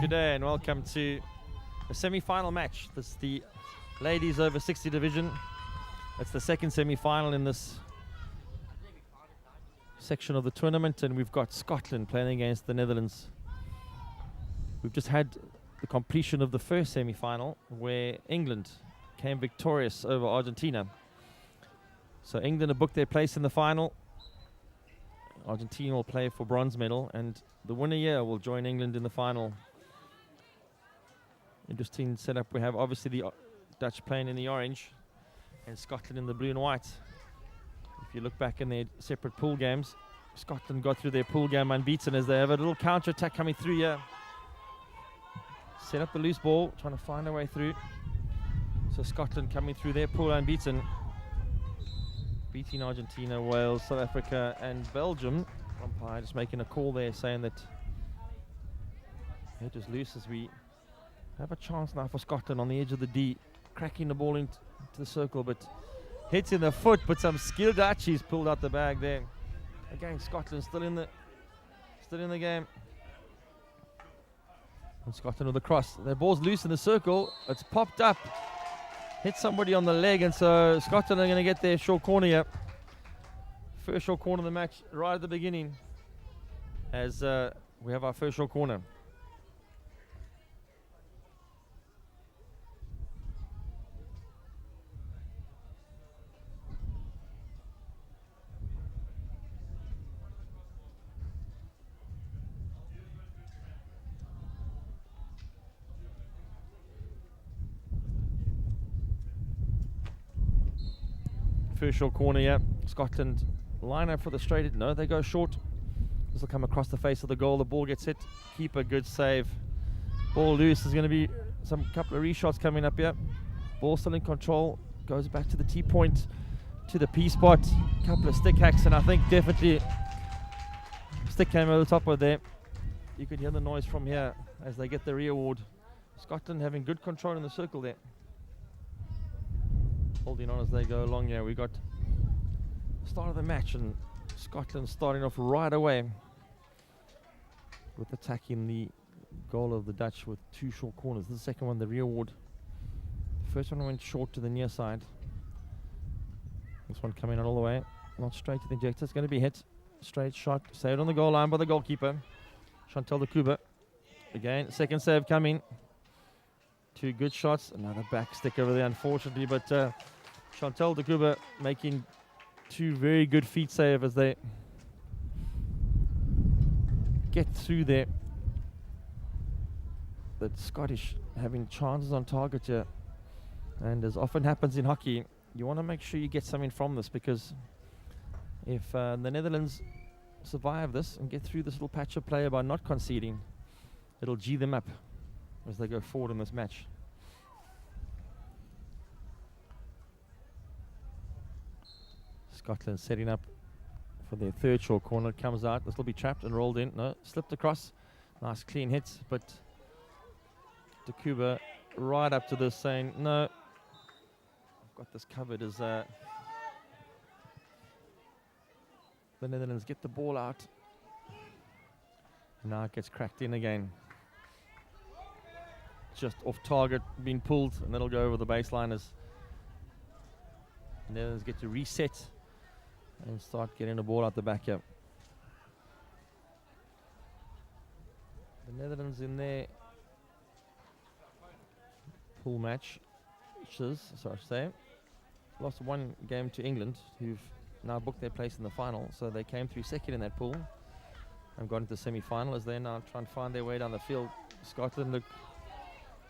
Good day and welcome to a semi-final match. This is the ladies over 60 division. It's the second semi-final in this section of the tournament, and we've got Scotland playing against the Netherlands. We've just had the completion of the first semi-final where England came victorious over Argentina. So England have booked their place in the final. Argentina will play for bronze medal, and the winner here will join England in the final. Interesting setup. We have obviously the Dutch playing in the orange and Scotland in the blue and white. If you look back in their separate pool games, Scotland got through their pool game unbeaten as they have a little counter attack coming through here. Set up the loose ball, trying to find a way through. So Scotland coming through their pool unbeaten, beating Argentina, Wales, South Africa and Belgium. Umpire just making a call there saying that it is loose as we have a chance now for Scotland on the edge of the D, cracking the ball into the circle, but hits in the foot, but some skilled archies pulled out the bag there. Again, Scotland still in the game. And Scotland with the cross. Their ball's loose in the circle. It's popped up. Hit somebody on the leg, and so Scotland are going to get their short corner here. First short corner of the match right at the beginning as we have our first short corner. First short corner here. Scotland line up for the straight. No, they go short. This will come across the face of the goal. The ball gets hit. Keeper, good save. Ball loose. There's going to be some couple of reshots coming up here. Ball still in control. Goes back to the T point, to the P spot. Couple of stick hacks, and I think definitely stick came over the top of there. You could hear the noise from here as they get the re-award. Scotland having good control in the circle there. Holding on as they go along here. We got the start of the match and Scotland starting off right away with attacking the goal of the Dutch with two short corners. The second one, the re-award. The first one went short to the near side. This one coming out all the way. Not straight to the injector. It's going to be hit. Straight shot. Saved on the goal line by the goalkeeper. Chantal de Kuba. Again, second save coming. Two good shots. Another back stick over there, unfortunately, but Chantal de Kuba making two very good feet save as they get through there. The Scottish having chances on target here, and as often happens in hockey, you want to make sure you get something from this, because if the Netherlands survive this and get through this little patch of play by not conceding, it'll G them up as they go forward in this match. Scotland setting up for their third short corner. It comes out. This will be trapped and rolled in. No, slipped across. Nice clean hit, but de Kuba right up to this saying, no, I've got this covered as the Netherlands get the ball out. Now it gets cracked in again. Just off target, being pulled, and that'll go over the baseline as the Netherlands get to reset and start getting the ball out the back here. The Netherlands in their pool match, lost one game to England, who've now booked their place in the final. So they came through second in that pool and got into the semi-final as they now try and find their way down the field. Scotland look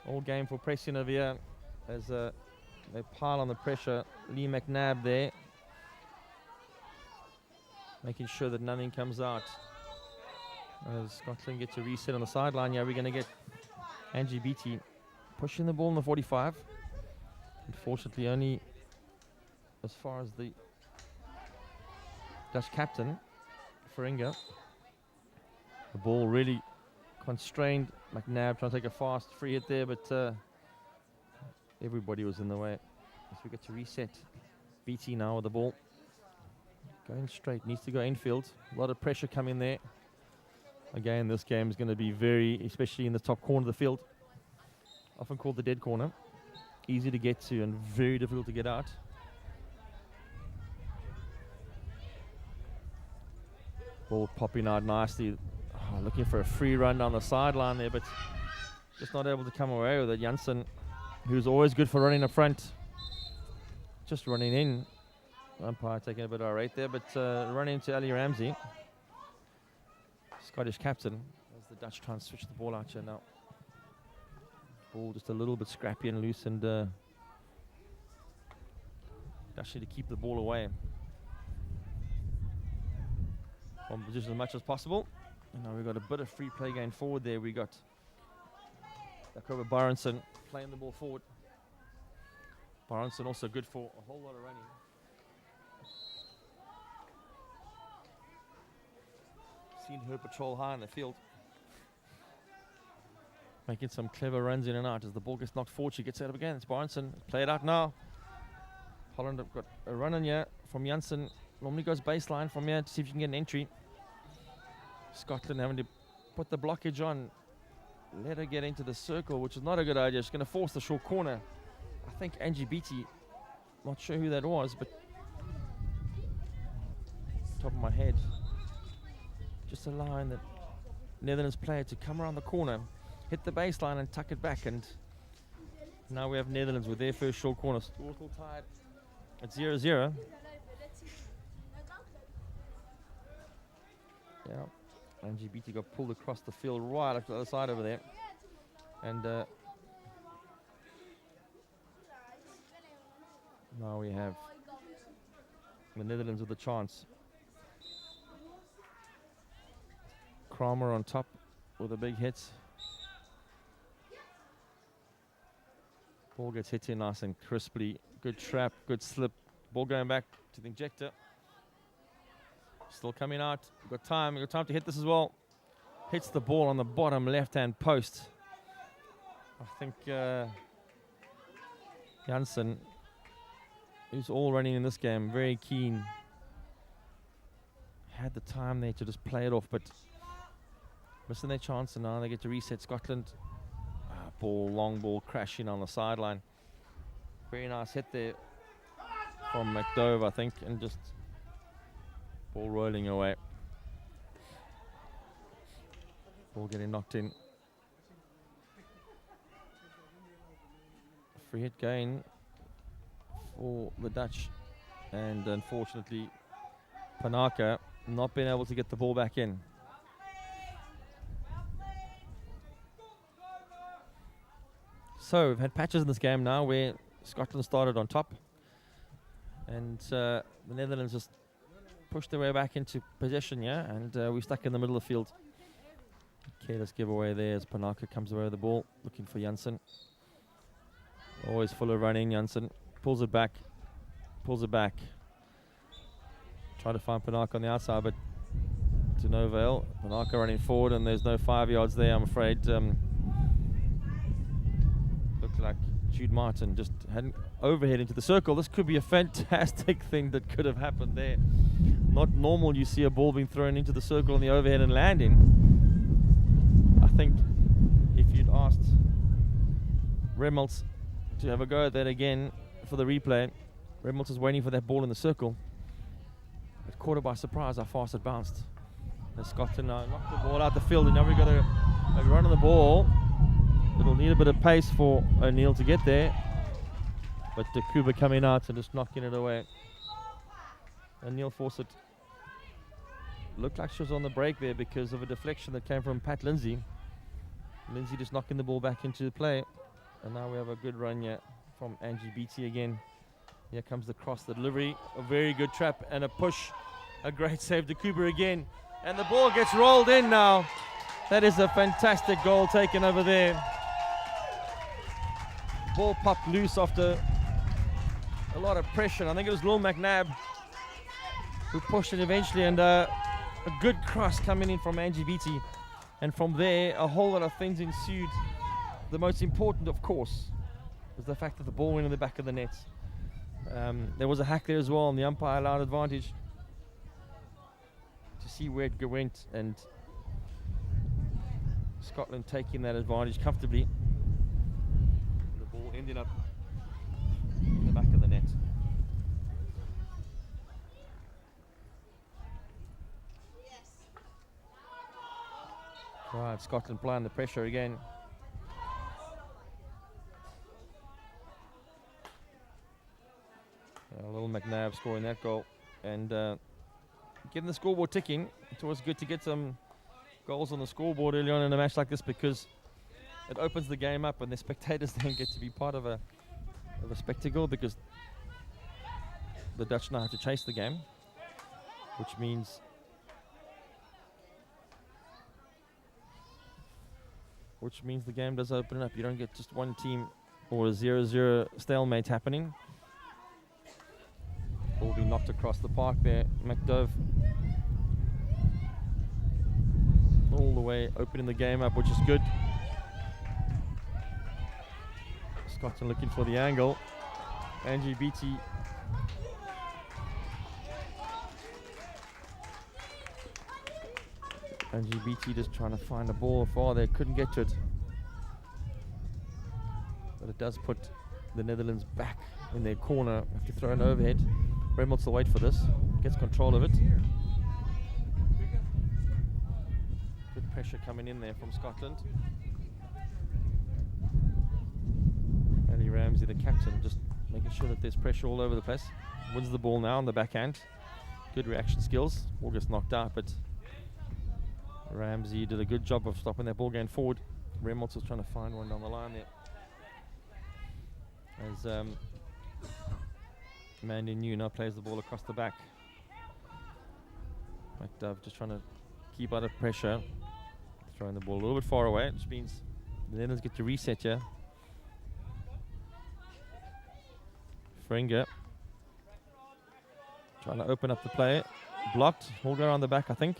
all game for pressing over here as they pile on the pressure. Lee McNabb there, making sure that nothing comes out. As Scotland gets a reset on the sideline, we're going to get Angie Beattie pushing the ball in the 45. Unfortunately, only as far as the Dutch captain, Feringa. The ball really constrained. McNabb trying to take a fast free hit there, but everybody was in the way. As we get to reset. Beattie now with the ball. Going straight, needs to go infield. A lot of pressure coming there. Again, this game is going to be very, especially in the top corner of the field, often called the dead corner. Easy to get to and very difficult to get out. Ball popping out nicely. Oh, looking for a free run down the sideline there, but just not able to come away with it. Janssen, who's always good for running up front, just running in. Umpire taking a bit irate there, but running into Ali Ramsey, Scottish captain, as the Dutch try and switch the ball out here now. Ball just a little bit scrappy and loose, and Dutch need to keep the ball away from position as much as possible. And now we've got a bit of free play going forward there. We got Jacob Baronson playing the ball forward. Baronson also good for a whole lot of running. Seen her patrol high in the field, making some clever runs in and out. As the ball gets knocked forward, she gets out up again. It's Baronson. Play it out now. Holland have got a run in here from Janssen. Normally goes baseline from here to see if you can get an entry. Scotland having to put the blockage on. Let her get into the circle, which is not a good idea. She's going to force the short corner. I think Angie Beattie, not sure who that was, but top of my head, just allowing the Netherlands player to come around the corner, hit the baseline and tuck it back. And now we have Netherlands with their first short corner. Still tied at 0-0. Yeah. Angie Beattie got pulled across the field right up to the other side over there. And now we have the Netherlands with a chance. Kramer on top with a big hit. Ball gets hit in nice and crisply. Good trap, good slip. Ball going back to the injector. Still coming out. We've got time to hit this as well. Hits the ball on the bottom left-hand post. I think Janssen, who's all running in this game, very keen. Had the time there to just play it off, but missing their chance, and now they get to reset. Scotland. Long ball crashing on the sideline. Very nice hit there from McDove, I think, and just ball rolling away. Ball getting knocked in. Free hit gain for the Dutch, and unfortunately Panaka not being able to get the ball back in. So we've had patches in this game now where Scotland started on top, and the Netherlands just pushed their way back into possession, yeah, and we're stuck in the middle of the field. Careless giveaway there as Panaka comes away with the ball, looking for Janssen. Always full of running. Janssen pulls it back. Try to find Panaka on the outside, but to no avail. Panaka running forward, and there's no 5 yards there, I'm afraid. Looked like Jude Martin just had an overhead into the circle. This could be a fantastic thing that could have happened there. Not normal you see a ball being thrown into the circle on the overhead and landing. I think if you'd asked Remmelts to have a go at that again for the replay, Remmelts is waiting for that ball in the circle. It caught her by surprise how fast it bounced. And Scotland knocked the ball out the field, and now we've got a run on the ball. It'll need a bit of pace for O'Neill to get there, but Kuba coming out and just knocking it away. O'Neill Fawcett looked like she was on the break there because of a deflection that came from Pat Lindsay. Lindsay just knocking the ball back into play, and now we have a good run here from Angie Beattie again. Here comes the cross, the delivery, a very good trap and a push, a great save to Kuba again, and the ball gets rolled in now. That is a fantastic goal taken over there. Ball popped loose after a lot of pressure. I think it was Lil McNabb who pushed it eventually, and a good cross coming in from Angie Beattie. And from there, a whole lot of things ensued. The most important, of course, was the fact that the ball went in the back of the net. There was a hack there as well, and the umpire allowed advantage to see where it went. And Scotland taking that advantage comfortably. The ball ending up in the back of the net. Right, Scotland applying the pressure again. Little McNabb scoring that goal and getting the scoreboard ticking. It's always good to get some goals on the scoreboard early on in a match like this because it opens the game up and the spectators then get to be part of a spectacle because the Dutch now have to chase the game, which means the game does open up. You don't get just one team or a 0-0 stalemate happening. Ball being knocked across the park there. McDove all the way opening the game up, which is good. Scotland looking for the angle. Angie Beattie just trying to find a ball far there, couldn't get to it. But it does put the Netherlands back in their corner. Have to throw an overhead. Reynolds will wait for this, gets control of it. Good pressure coming in there from Scotland. Ali Ramsey, the captain, just making sure that there's pressure all over the place. Wins the ball now on the backhand. Good reaction skills. Ball gets knocked out, but Ramsey did a good job of stopping that ball going forward. Reynolds was trying to find one down the line there. As Mandy New now plays the ball across the back. McDove just trying to keep out of pressure. Throwing the ball a little bit far away, which means the Netherlands get to reset here. Fringer trying to open up the play. Blocked. Ball go around the back, I think.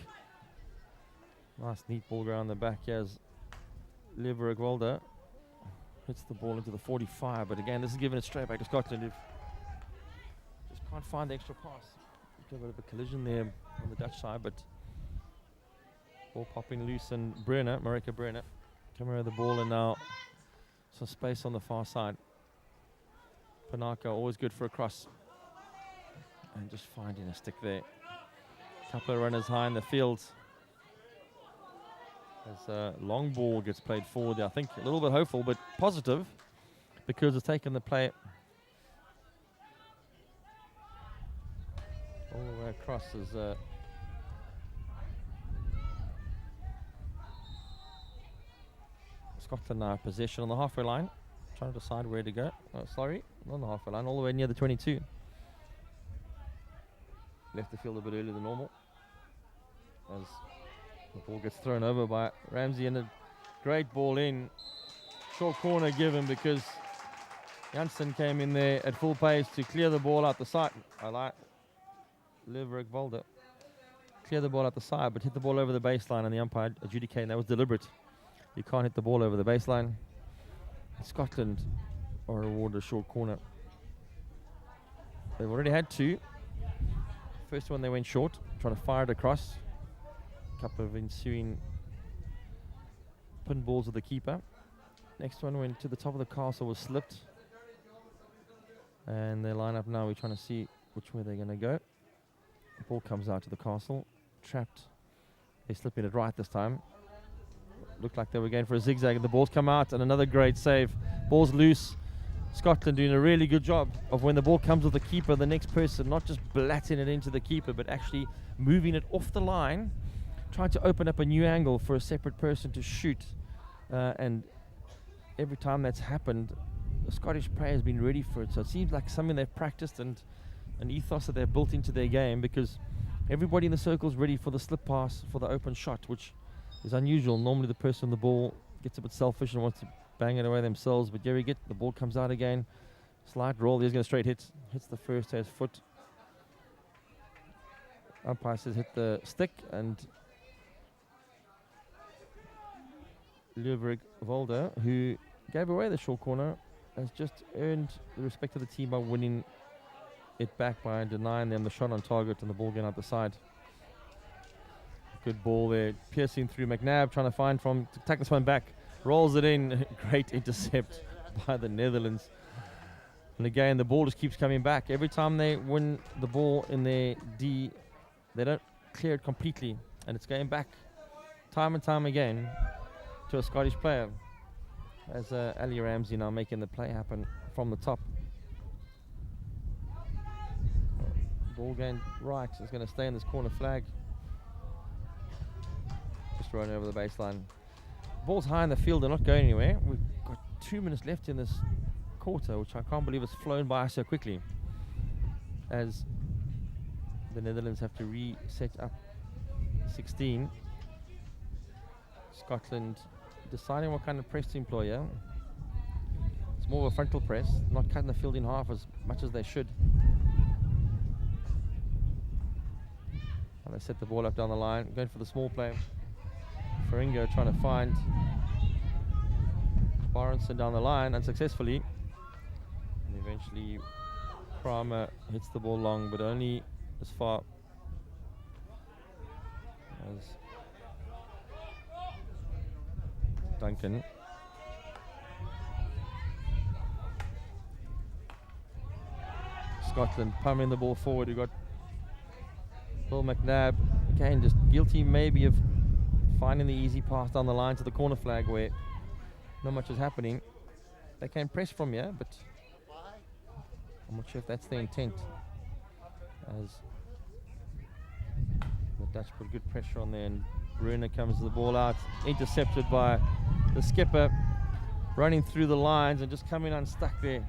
Nice, neat ball go around the back here as Leveragwalder hits the ball into the 45. But again, this is giving it straight back to Scotland. If just can't find the extra pass. A bit of a collision there on the Dutch side, but ball popping loose and Brenner, Marika Brenner, coming over the ball and now some space on the far side. Panaka always good for a cross. And just finding a stick there. Couple of runners high in the field. As a long ball gets played forward there, I think a little bit hopeful, but positive because it's taken the play all the way across as Scotland now possession on the halfway line, trying to decide where to go. Oh, sorry, not on the halfway line, all the way near the 22. Left the field a bit earlier than normal as the ball gets thrown over by Ramsey and a great ball in. Short corner given because Janssen came in there at full pace to clear the ball out the side. I like Liverick Volder. Clear the ball out the side, but hit the ball over the baseline, and the umpire adjudicating that was deliberate. You can't hit the ball over the baseline. Scotland are awarded a short corner. They've already had two. First one they went short, trying to fire it across. Couple of ensuing pinballs of the keeper. Next one went to the top of the castle, was slipped. And they line up now. We're trying to see which way they're going to go. The ball comes out to the castle. Trapped. They're slipping it right this time. Looked like they were going for a zigzag and the ball's come out and another great save. Ball's loose. Scotland doing a really good job of when the ball comes with the keeper, the next person not just blatting it into the keeper, but actually moving it off the line, trying to open up a new angle for a separate person to shoot. And every time that's happened, the Scottish player has been ready for it. So it seems like something they've practiced and an ethos that they've built into their game, because everybody in the circle is ready for the slip pass, for the open shot, which is unusual. Normally the person on the ball gets a bit selfish and wants to bang it away themselves, but here we get the ball comes out again. Slight roll, he's going to straight hit. Hits the first has foot. Umpire says hit the stick, and Leverag Volder, who gave away the short corner, has just earned the respect of the team by winning it back by denying them the shot on target and the ball going out the side. Good ball there, piercing through McNabb, trying to find to take this one back. Rolls it in. Great intercept by the Netherlands. And again, the ball just keeps coming back. Every time they win the ball in their D, they don't clear it completely. And it's going back time and time again to a Scottish player. As Ali Ramsey now making the play happen from the top. Ball going right. It's going to stay in this corner flag. Just run over the baseline. Ball's high in the field. They're not going anywhere. We've got 2 minutes left in this quarter, which I can't believe has flown by so quickly. As the Netherlands have to reset up 16. Scotland deciding what kind of press to employ here. It's more of a frontal press, not cutting the field in half as much as they should. And they set the ball up down the line, going for the small play. Faringo trying to find Barnson down the line unsuccessfully. And eventually Kramer hits the ball long, but only as far as Duncan. Scotland pummeling the ball forward. We've got Bill McNabb, again just guilty maybe of finding the easy pass down the line to the corner flag where not much is happening. They can press from here, but I'm not sure if that's the intent. As the Dutch put good pressure on there, and Brunner comes to the ball out, intercepted by the skipper, running through the lines and just coming unstuck there.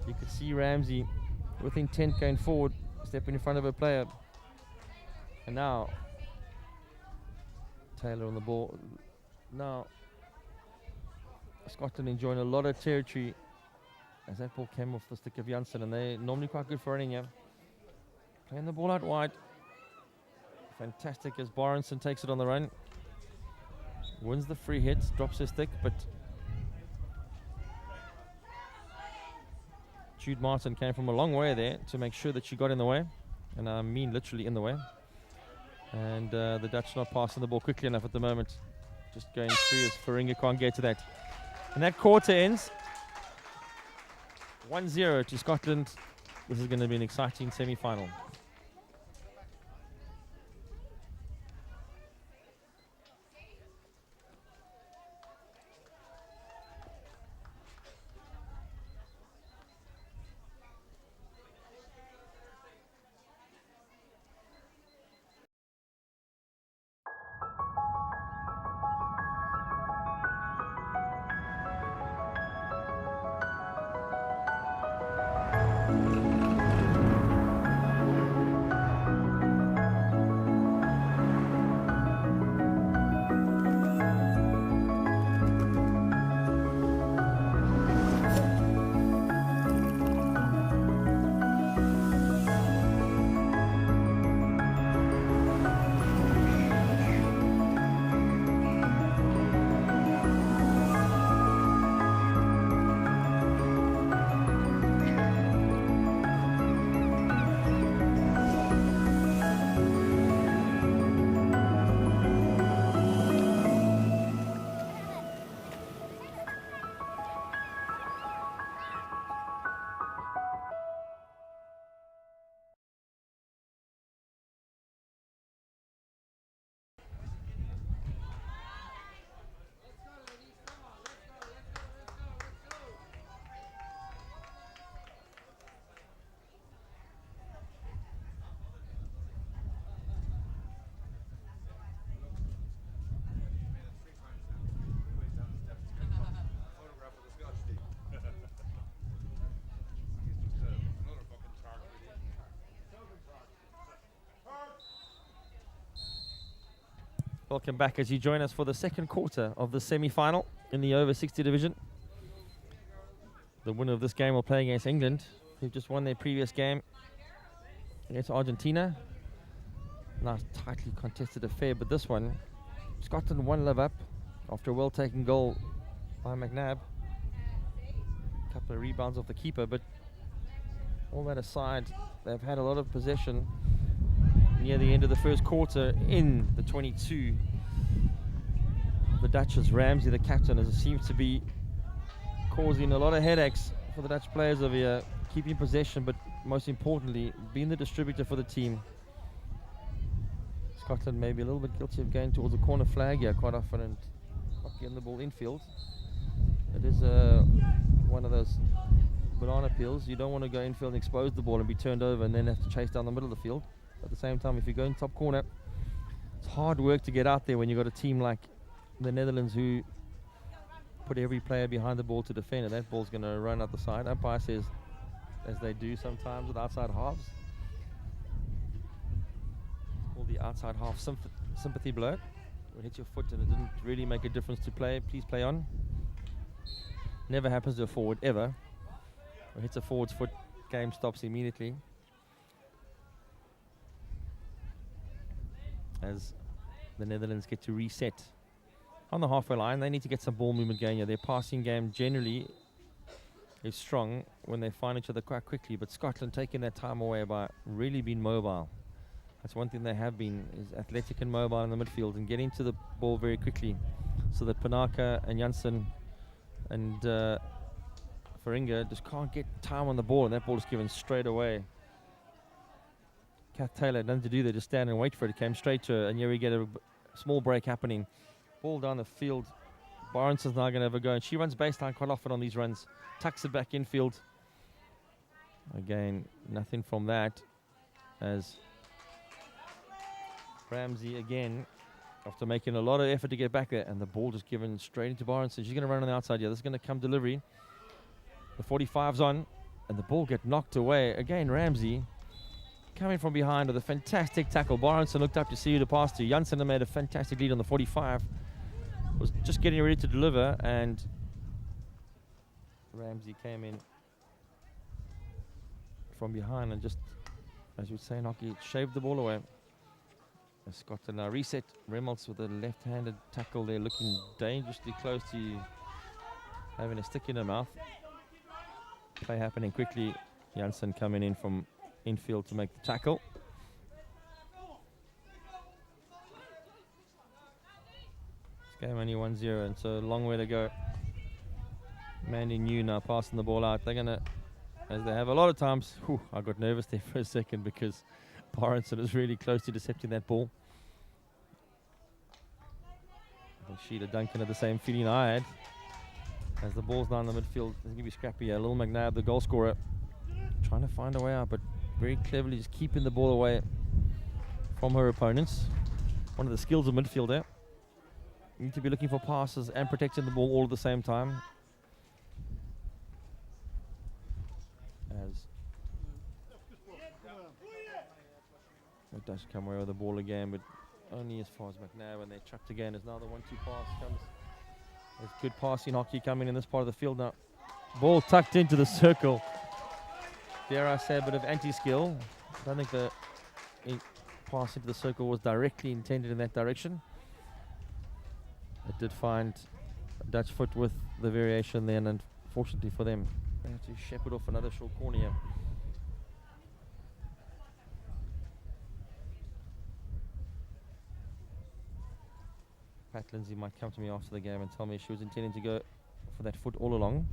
You could see Ramsey with intent going forward, stepping in front of a player. And now Taylor on the ball. Now Scotland enjoying a lot of territory as that ball came off the stick of Janssen, and they're normally quite good for running here. Playing the ball out wide. Fantastic as Barnson takes it on the run. Wins the free hit, drops his stick, but Jude Martin came from a long way there to make sure that she got in the way. And I mean literally in the way. And the Dutch not passing the ball quickly enough at the moment. Just going free as Faringa can't get to that. And that quarter ends 1-0 to Scotland. This is going to be an exciting semi-final. Welcome back as you join us for the second quarter of the semi-final in the over 60 division. The winner of this game will play against England, who've just won their previous game against Argentina. Nice tightly contested affair, but this one, Scotland 1-0 up after a well-taken goal by McNabb. A couple of rebounds off the keeper, but all that aside, they've had a lot of possession near the end of the first quarter in the 22. The Dutch's Ramsey, the captain, as it seems to be causing a lot of headaches for the Dutch players over here, keeping possession, but most importantly, being the distributor for the team. Scotland may be a little bit guilty of going towards the corner flag here quite often and not getting the ball infield. It is one of those banana peels. You don't want to go infield and expose the ball and be turned over and then have to chase down the middle of the field. At the same time, if you go in top corner, it's hard work to get out there when you've got a team like the Netherlands who put every player behind the ball to defend, and that ball's going to run out the side. Umpire says, as they do sometimes with outside halves, it's called the outside half sympathy blow. It hits your foot and it didn't really make a difference to play. Please play on. Never happens to a forward, ever. It hits a forward's foot, game stops immediately. As the Netherlands get to reset on the halfway line, they need to get some ball movement going here. Their passing game generally is strong when they find each other quite quickly, but Scotland taking their time away by really being mobile. That's one thing they have been, is athletic and mobile in the midfield and getting to the ball very quickly, so that Panaka and Janssen and Faringa just can't get time on the ball, and that ball is given straight away. Kath Taylor had nothing to do there, just stand and wait for it. It came straight to her, and here we get a small break happening. Ball down the field. Barneson's now going to have a go, and she runs baseline quite often on these runs. Tucks it back infield. Again, nothing from that, as Ramsey again, after making a lot of effort to get back there, and the ball just given straight into Barneson. She's going to run on the outside here. This is going to come delivery. The 45's on, and the ball get knocked away. Again, Ramsey coming from behind with a fantastic tackle. Barneson looked up to see who to pass to. Janssen made a fantastic lead on the 45. Was just getting ready to deliver, and Ramsey came in from behind and just, as you would say in hockey, shaved the ball away. Scotland now reset. Reynolds with a left-handed tackle there, looking dangerously close to having a stick in her mouth. Play happening quickly. Janssen coming in from infield to make the tackle. This game only 1-0, and so a long way to go. Mandy New now passing the ball out. They're going to, as they have a lot of times, I got nervous there for a second because Barneson is really close to intercepting that ball. I think Sheila Duncan had the same feeling I had. As the ball's down the midfield, it's going to be scrappy here. Lil McNabb, the goal scorer, trying to find a way out, but very cleverly just keeping the ball away from her opponents. One of the skills of midfielder. You need to be looking for passes and protecting the ball all at the same time. As it does come away with the ball again, but only as far as McNabb, and they're trapped again as now the 1-2 pass comes. There's good passing hockey coming in this part of the field now. Ball tucked into the circle. Dare I say a bit of anti-skill. I don't think the pass into the circle was directly intended in that direction. It did find a Dutch foot with the variation then, and fortunately for them, they have to shepherd off another short corner here. Pat Lindsay might come to me after the game and tell me she was intending to go for that foot all along,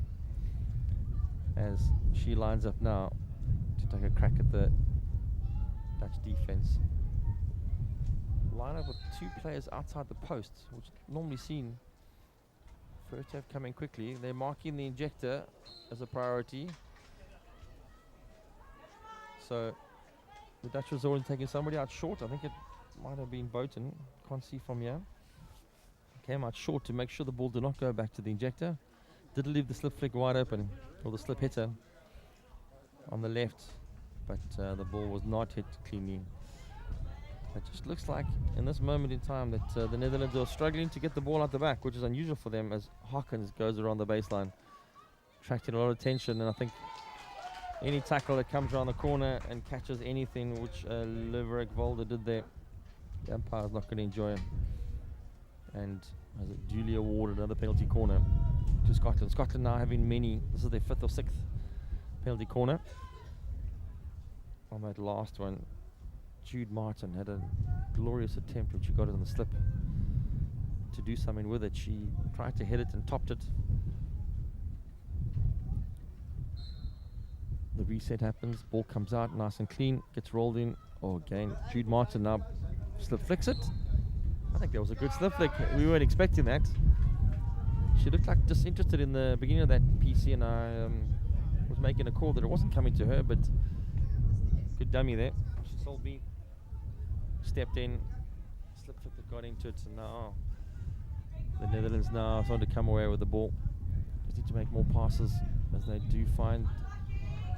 as she lines up now to take a crack at the Dutch defense. Line up with two players outside the post, which normally seen. First half coming quickly. They're marking the injector as a priority. So the Dutch was already taking somebody out short. I think it might have been Boughton. Can't see from here. Came out short to make sure the ball did not go back to the injector. Did leave the slip flick wide open, or the slip hitter on the left, but the ball was not hit cleanly. It just looks like in this moment in time that the Netherlands are struggling to get the ball out the back, which is unusual for them, as Hawkins goes around the baseline, attracting a lot of attention. And I think any tackle that comes around the corner and catches anything, which Liverek Volder did there, the umpire's not going to enjoy it. And as it duly awarded another penalty corner to Scotland. Scotland now having many, this is their 5th or 6th penalty corner. On that last one, Jude Martin had a glorious attempt when she got it on the slip to do something with it. She tried to hit it and topped it. The reset happens, ball comes out nice and clean, gets rolled in. Oh, again, Jude Martin now slip flicks it. I think that was a good slip flick. We weren't expecting that. She looked like disinterested in the beginning of that PC, and I was making a call that it wasn't coming to her, but good dummy there. She sold me, stepped in, slip flick that got into it, and now the Netherlands now starting to come away with the ball. Just need to make more passes as they do find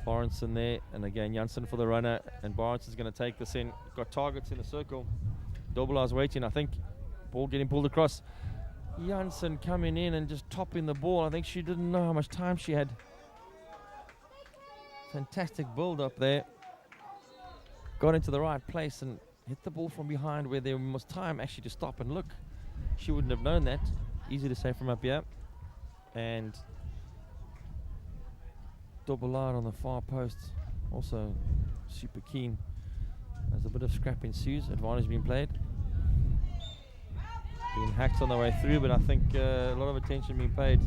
Barendson there, and again Janssen for the runner, and Barendson's going to take this in. Got targets in the circle. Dobelaar's waiting, I think. Ball getting pulled across. Janssen coming in and just topping the ball. I think she didn't know how much time she had. Fantastic build up there. Got into the right place and hit the ball from behind where there was time actually to stop and look. She wouldn't have known that. Easy to say from up here. And Dobelaar on the far post, also super keen. As a bit of scrap ensues, advantage being played. Being hacked on the way through, but I think a lot of attention being paid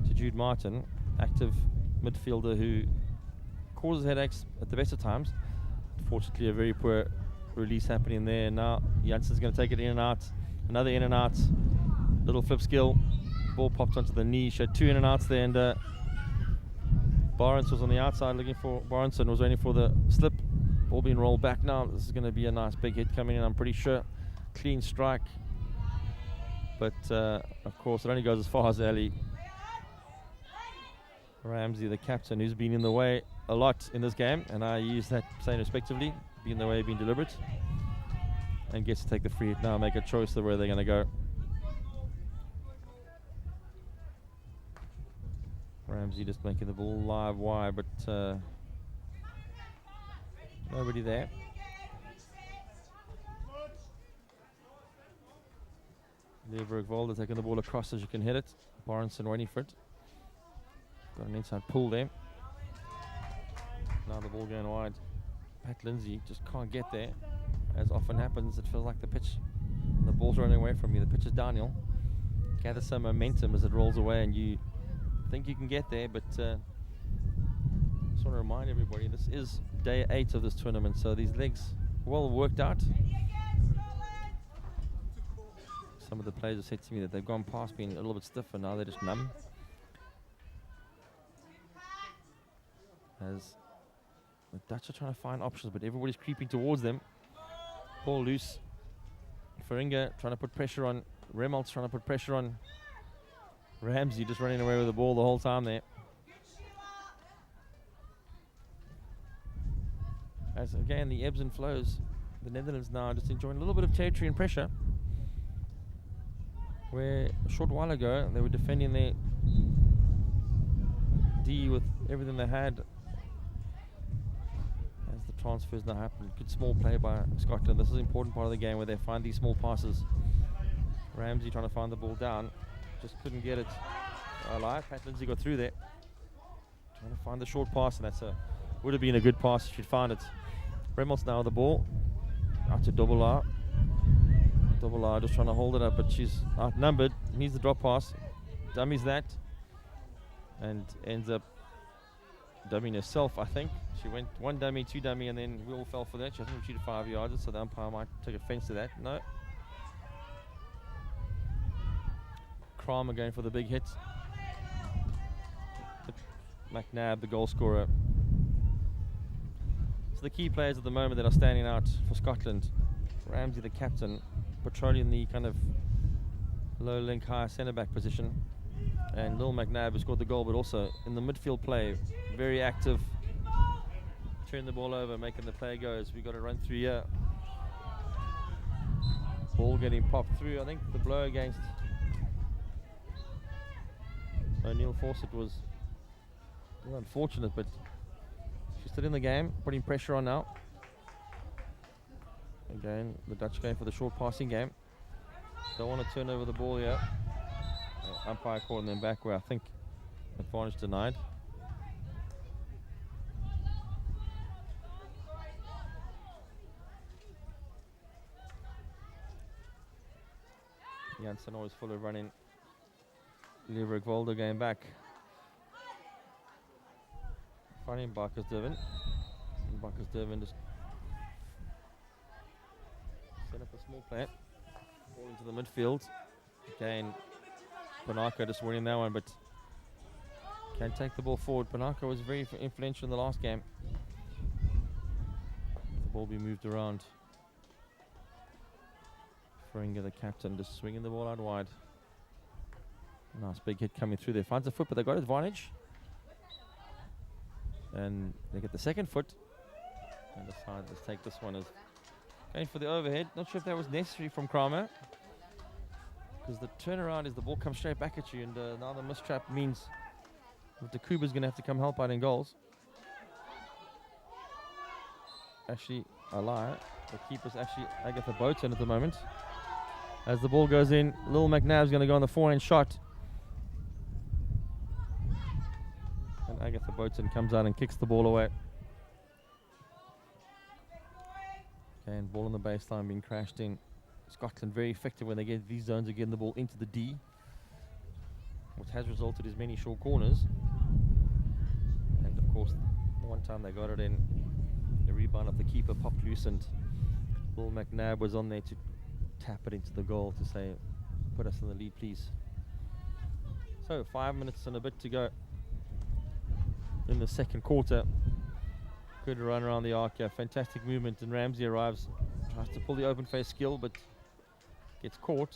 to Jude Martin, active midfielder who causes headaches at the best of times. Fortunately, a very poor release happening there. Now Janssen's going to take it in and out. Another in and out. Little flip skill. Ball popped onto the knee. She had two in and outs there, and Barends was on the outside looking for. Barenson was waiting for the slip. Ball being rolled back now. This is going to be a nice big hit coming in, I'm pretty sure. Clean strike. But, of course, it only goes as far as Ali Ramsey, the captain, who's been in the way a lot in this game. And I use that saying respectively. Be in the way, being deliberate. And gets to take the free hit now, make a choice of where they're going to go. Ramsey just making the ball live wide, but nobody there. Leeuwberg-Volder taking the ball across as you can hit it. Barenson waiting for it. Got an inside pull there. Now the ball going wide. Pat Lindsay just can't get there. As often happens, it feels like the pitch, the ball's running away from you. The pitch is downhill. Gather some momentum as it rolls away, and you think you can get there, but just want to remind everybody this is day 8 of this tournament, so these legs well worked out. Some of the players have said to me that they've gone past being a little bit stiff and now they're just numb. As the Dutch are trying to find options, but everybody's creeping towards them. Ball loose. Feringa trying to put pressure on. Remalt's trying to put pressure on. Ramsey just running away with the ball the whole time there. As again, the ebbs and flows. The Netherlands now just enjoying a little bit of territory and pressure. Where a short while ago, they were defending their D with everything they had. As the transfers now happen. Good small play by Scotland. This is an important part of the game where they find these small passes. Ramsey trying to find the ball down. Just couldn't get it. Pat Lindsay got through there. Trying to find the short pass, and that's would have been a good pass if she'd found it. Remelt's now with the ball. Out to Dobelaar. Dobelaar just trying to hold it up, but she's outnumbered. Needs the drop pass. Dummies that. And ends up dummying herself, I think. She went one dummy, two dummy, and then we all fell for that. She hasn't retrieved 5 yards, so the umpire might take offense to that. No. Kramer going for the big hit. McNabb, the goal scorer. So the key players at the moment that are standing out for Scotland. Ramsey, the captain, patrolling the kind of low link, high centre-back position. And Lil McNabb, who scored the goal, but also in the midfield play, very active. Turn the ball over, making the play go as we got to run through here. Ball getting popped through. I think the blow against O'Neill Fawcett was unfortunate, but she's still in the game, putting pressure on now. Again, the Dutch going for the short passing game. Don't want to turn over the ball here. Umpire calling them back where I think advantage denied. Janssen always full of running. Leverek Volder going back. Finding Barkersdurven. Barkersdurven just set up a small play. Ball into the midfield. Again, Panaka just winning that one, but can take the ball forward. Panaka was very influential in the last game. The ball be moved around. Fringa, the captain, just swinging the ball out wide. Nice big hit coming through there. Finds a foot, but they got advantage. And they get the second foot. And decide to take this one as going for the overhead. Not sure if that was necessary from Kramer. Because the turnaround is the ball comes straight back at you. And now the mistrap means that the Kuba's going to have to come help out in goals. Actually, I lie. The keeper's actually Agatha Boaton at the moment. As the ball goes in, Lil McNabb's going to go on the forehand shot. And Agatha Boaton comes out and kicks the ball away. Okay, and ball on the baseline being crashed in. Scotland very effective when they get these zones of getting the ball into the D, which has resulted in many short corners. And of course, one time they got it in, the rebound of the keeper popped loose, and Lil McNabb was on there to tap it into the goal to say, put us in the lead, please. So 5 minutes and a bit to go in the second quarter. Good run around the arc here, fantastic movement, and Ramsey arrives, tries to pull the open face skill, but gets caught.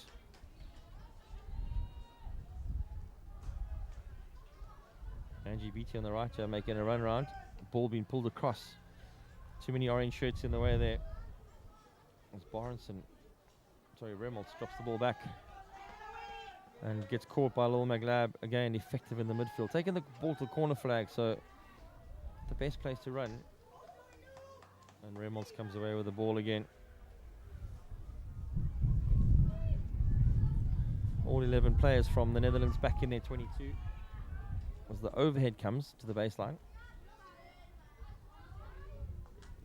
Angie Beattie on the right here making a run around, ball being pulled across. Too many orange shirts in the way there. It's Reynolds drops the ball back and gets caught by Lil McNabb. Again, effective in the midfield, taking the ball to the corner flag, so the best place to run. And Reynolds comes away with the ball again. All 11 players from the Netherlands back in their 22. As the overhead comes to the baseline.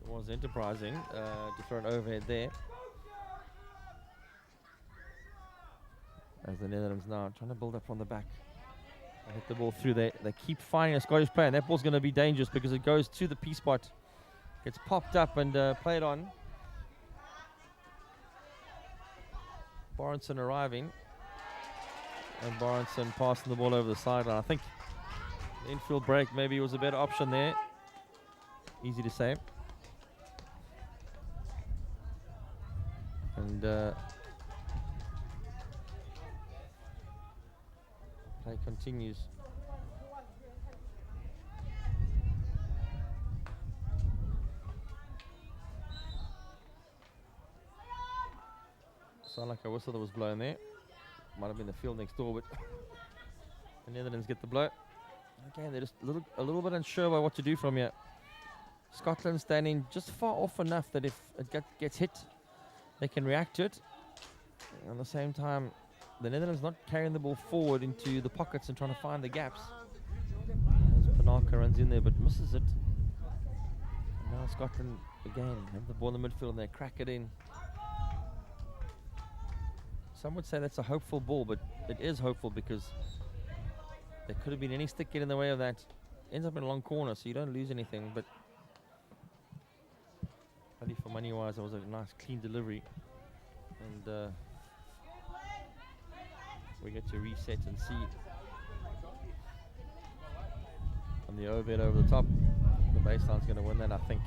It was enterprising to throw an overhead there. As the Netherlands now trying to build up on the back. They hit the ball through there. They keep finding a Scottish player, and that ball's going to be dangerous because it goes to the P spot. Gets popped up and played on. Borenson arriving. And Borenson passing the ball over the sideline. I think the infield break maybe was a better option there. Easy to say. And play continues. Sound like a whistle that was blown there. Might have been the field next door, but the Netherlands get the blow. Again, they're just a little bit unsure about what to do from here. Scotland standing just far off enough that if it gets hit, they can react to it. And at the same time, the Netherlands not carrying the ball forward into the pockets and trying to find the gaps. As Panaka runs in there but misses it. And now Scotland again have the ball in the midfield and they crack it in. Some would say that's a hopeful ball, but it is hopeful because there could have been any stick get in the way of that. Ends up in a long corner, so you don't lose anything. But value for money wise, it was a nice clean delivery. And we get to reset and see on the overhead over the top. The baseline's going to win that, I think.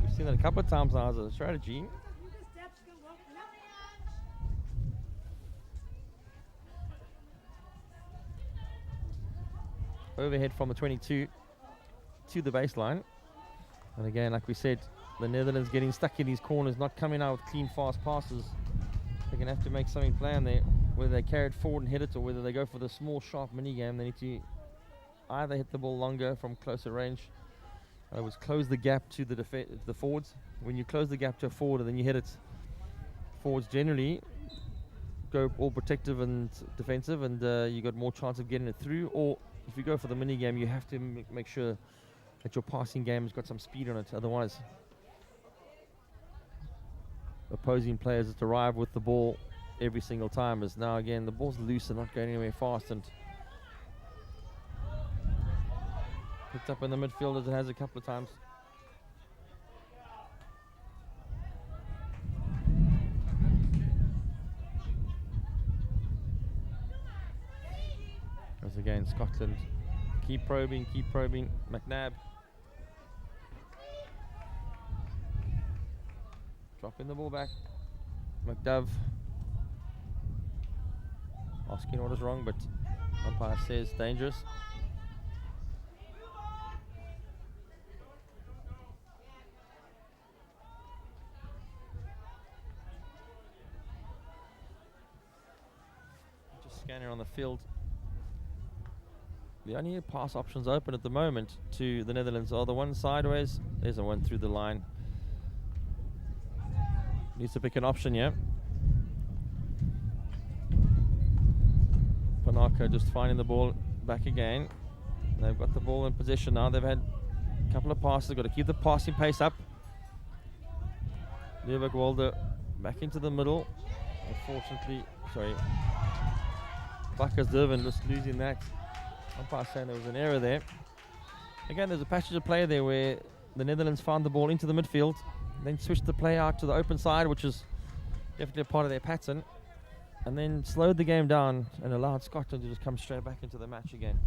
We've seen that a couple of times now as a strategy. Overhead from the 22 to the baseline. And again, like we said, the Netherlands getting stuck in these corners, not coming out with clean, fast passes. They're going to have to make something plan there. Whether they carry it forward and hit it, or whether they go for the small, sharp mini game, they need to either hit the ball longer from closer range. It was close the gap to the forwards. When you close the gap to a forward and then you hit it, forwards generally go all protective and defensive, and you got more chance of getting it through. Or if you go for the mini game, you have to make sure that your passing game has got some speed on it. Otherwise, opposing players that arrive with the ball every single time. As now again the ball's loose and not going anywhere fast, and picked up in the midfield as it has a couple of times. As again Scotland keep probing. McNabb dropping the ball back. McDove asking what is wrong, but umpire says dangerous. Just scanning on the field. The only pass options open at the moment to the Netherlands are the one sideways. There's a one through the line. Needs to pick an option, yeah. Panaka just finding the ball back again. They've got the ball in possession now. They've had a couple of passes. Got to keep the passing pace up. Leeuwik Walder back into the middle. Unfortunately, sorry. Bakkers Durban just losing that. Umpire saying there was an error there. Again, there's a passage of play there where the Netherlands found the ball into the midfield, then switched the play out to the open side, which is definitely a part of their pattern, and then slowed the game down and allowed Scotland to just come straight back into the match again.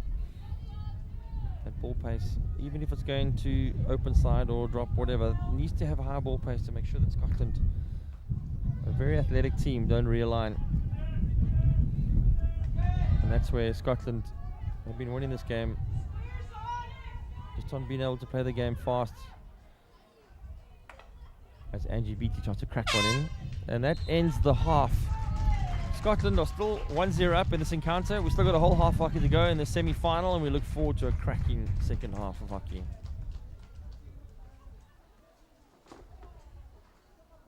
At ball pace, even if it's going to open side or drop, whatever, needs to have a high ball pace to make sure that Scotland, a very athletic team, don't realign. And that's where Scotland have been winning this game, just on being able to play the game fast. As Angie Beattie tries to crack one in, and that ends the half. Scotland are still 1-0 up in this encounter. We've still got a whole half hockey to go in the semi-final, and we look forward to a cracking second half of hockey.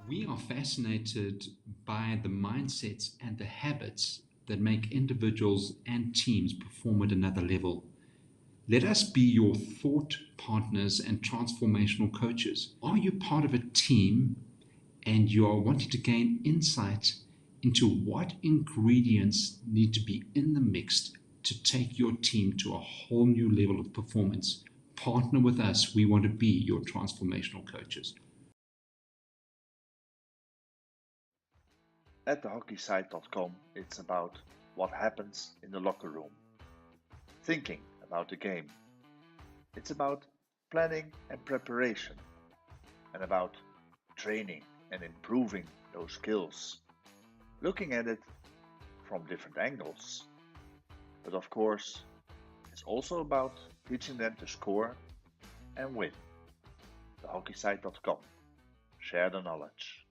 We are fascinated by the mindsets and the habits that make individuals and teams perform at another level. Let us be your thought partners and transformational coaches. Are you part of a team and you are wanting to gain insight into what ingredients need to be in the mix to take your team to a whole new level of performance? Partner with us. We want to be your transformational coaches. At thehockeysite.com, it's about what happens in the locker room, thinking about the game. It's about planning and preparation, and about training and improving those skills, looking at it from different angles. But of course, it's also about teaching them to score and win. Thehockeysite.com. Share the knowledge.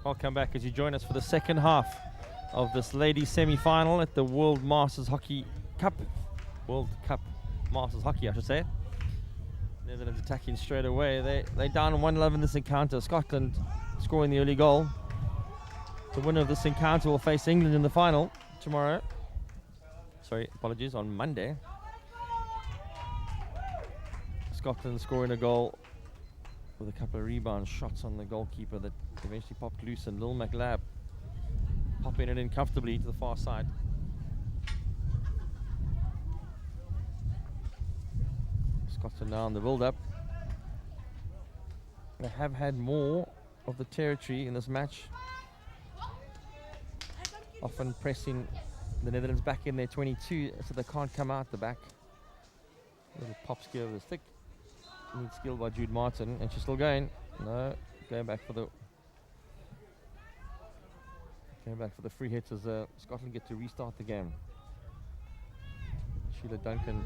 Welcome back as you join us for the second half of this ladies semi-final at the World Masters Hockey Cup. World Cup Masters Hockey, I should say. Netherlands attacking straight away. They down 1-11 in this encounter. Scotland scoring the early goal. The winner of this encounter will face England in the final tomorrow. Sorry, apologies, on Monday. Scotland scoring a goal with a couple of rebound shots on the goalkeeper that eventually popped loose, and Lil McLab popping it in comfortably to the far side. Scotland now on the build-up. They have had more of the territory in this match, often pressing the Netherlands back in their 22, so they can't come out the back. Little pop skill over the stick. Neat skill by Jude Martin, and she's still going. No, going back for the free hits as Scotland get to restart the game. Sheila Duncan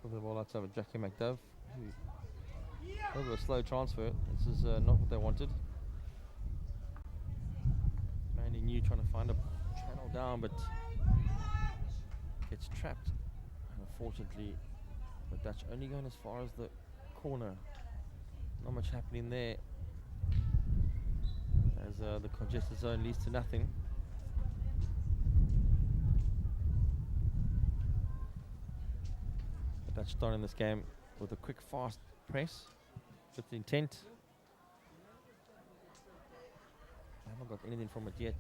put the ball outside with Jackie McDove. A little bit of a slow transfer. This is not what they wanted. Mandy New trying to find a channel down, but gets trapped. And unfortunately, the Dutch only going as far as the corner. Not much happening there, as the congested zone leads to nothing. The Dutch starting this game with a quick, fast press with intent. I haven't got anything from it yet.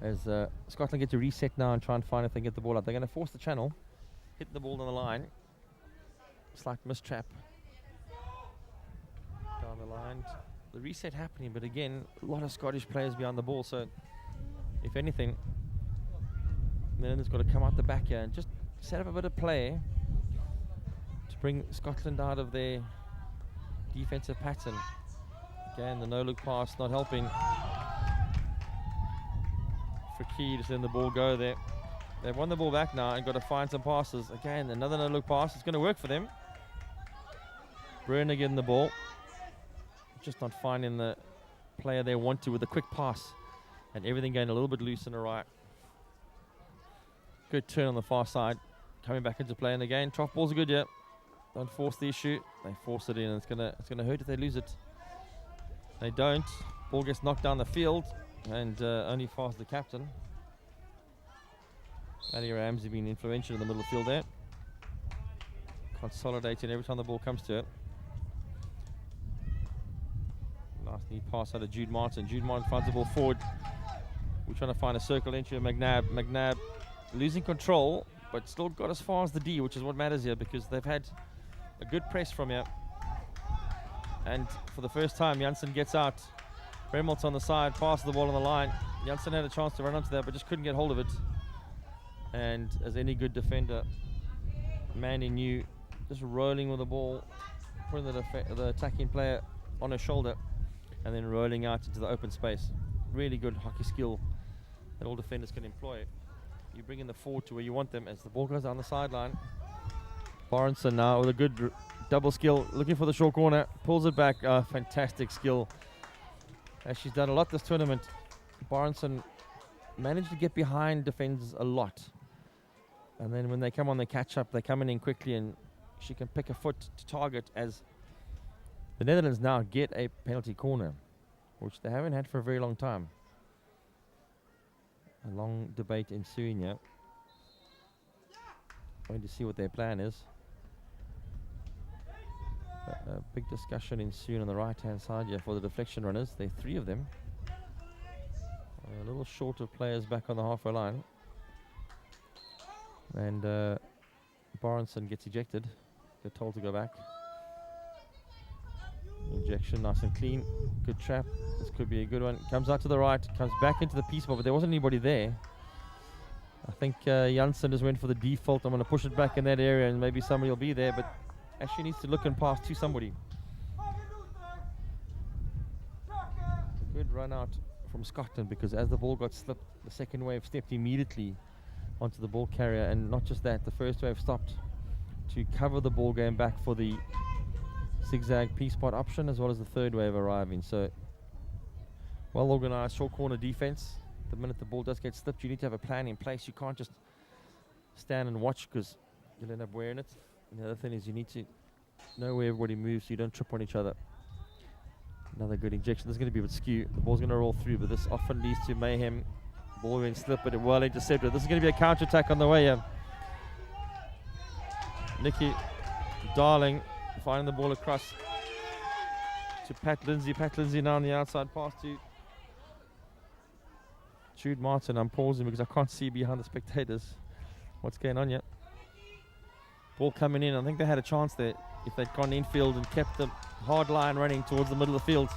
As Scotland get to reset now and try and find if they can get the ball out. They're going to force the channel, hit the ball on the line. Slight mistrap down the line. The reset happening, but again, a lot of Scottish players behind the ball. So, if anything, then it's got to come out the back here and just set up a bit of play to bring Scotland out of their defensive pattern. Again, the no-look pass not helping. Fakir just letting the ball go there. They've won the ball back now and got to find some passes. Again, another no-look pass. It's going to work for them. Brenner getting the ball. Just not finding the player they want to with a quick pass. And everything going a little bit loose and awry. Good turn on the far side. Coming back into play, and again, trough balls are good, yeah. Don't force the issue. They force it in, and it's gonna hurt if they lose it. They don't. Ball gets knocked down the field, and only fouls the captain. Ali Ramsey being influential in the middle of the field there. Consolidating every time the ball comes to it. Last neat pass out of Jude Martin. Jude Martin finds the ball forward. We're trying to find a circle entry of McNabb. McNabb losing control, but still got as far as the D, which is what matters here, because they've had a good press from here. And for the first time, Janssen gets out. Remelt's on the side, passes the ball on the line. Janssen had a chance to run onto that, but just couldn't get hold of it. And as any good defender, Mandy New just rolling with the ball, putting the attacking player on her shoulder, and then rolling out into the open space. Really good hockey skill that all defenders can employ. You bring in the forward to where you want them as the ball goes down the sideline. Barnson now with a good double skill, looking for the short corner, pulls it back. Fantastic skill. As she's done a lot this tournament, Barnson managed to get behind defenders a lot. And then when they come on, they catch up, they're coming in quickly, and she can pick a foot to target as the Netherlands now get a penalty corner, which they haven't had for a very long time. A long debate ensuing here. Going to see what their plan is. A big discussion ensuing on the right-hand side here for the deflection runners. There are 3 of them. A little short of players back on the halfway line. And Barnson gets ejected. They're told to go back. Injection, nice and clean. Good trap. This could be a good one. Comes out to the right, comes back into the piece ball, but there wasn't anybody there. I think Janssen just went for the default. I'm going to push it back in that area, and maybe somebody will be there, but actually needs to look and pass to somebody. Good run out from Scotland, because as the ball got slipped, the second wave stepped immediately onto the ball carrier, and not just that, the first wave stopped to cover the ball going back for the zigzag P-spot option as well as the third wave arriving. So well organized short corner defense. The minute the ball does get slipped, you need to have a plan in place. You can't just stand and watch because you'll end up wearing it. And the other thing is you need to know where everybody moves so you don't trip on each other. Another good injection. This is going to be a bit skew. The ball's going to roll through, but this often leads to mayhem. Ball going slip, but it well intercepted. This is going to be a counter-attack on the way here. Nikki Darling finding the ball across to Pat Lindsay. Pat Lindsay now on the outside pass to Jude Martin. I'm pausing because I can't see behind the spectators what's going on yet. Ball coming in. I think they had a chance there if they'd gone infield and kept the hard line running towards the middle of the field.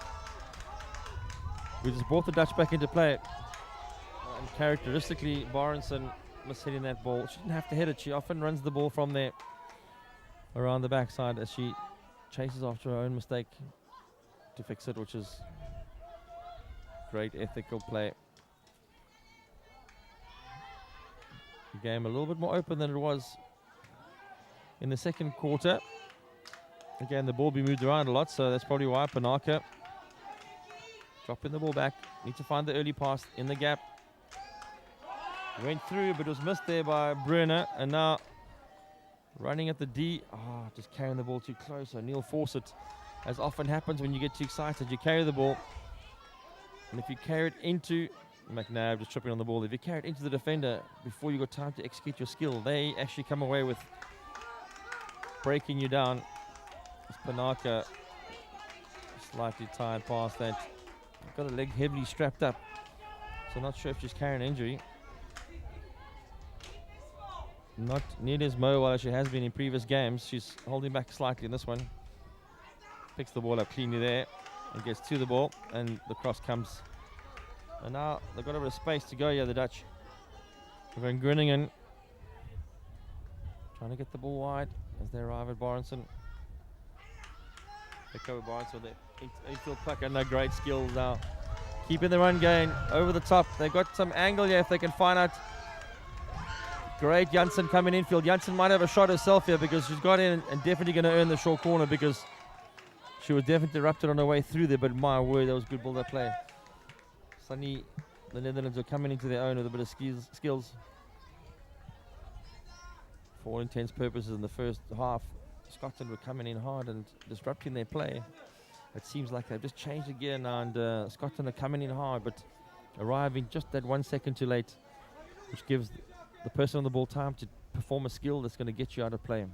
We just brought the Dutch back into play. And characteristically, Barenson was hitting that ball. She didn't have to hit it. She often runs the ball from there around the backside as she chases after her own mistake to fix it, which is great ethical play. The game a little bit more open than it was in the second quarter. Again, the ball be moved around a lot, so that's probably why Panaka dropping the ball back. Need to find the early pass in the gap. Went through, but was missed there by Brunner, and now running at the D. Just carrying the ball too close. So Neil Fawcett, as often happens when you get too excited, you carry the ball, and if you carry it into McNabb, just tripping on the ball. If you carry it into the defender before you got time to execute your skill, they actually come away with breaking you down. As Panaka slightly tired past that. Got a leg heavily strapped up, so not sure if she's carrying an injury. Not nearly as mobile as she has been in previous games. She's holding back slightly in this one. Picks the ball up cleanly there and gets to the ball, and the cross comes. And now they've got a bit of space to go here, the Dutch. Van Groningen trying to get the ball wide as they arrive at Barenson. They cover Barenson with their infield puck, and no great skills now. Keeping the run going over the top. They've got some angle here if they can find out. Great Janssen coming infield. Janssen might have a shot herself here because she's got in and definitely going to earn the short corner because she was definitely interrupted on her way through there, but my word, that was good build-up play. Suddenly, the Netherlands are coming into their own with a bit of skills. For all intents and purposes in the first half, Scotland were coming in hard and disrupting their play. It seems like they've just changed again, and Scotland are coming in hard, but arriving just that 1 second too late, which gives the person on the ball time to perform a skill that's going to get you out of play.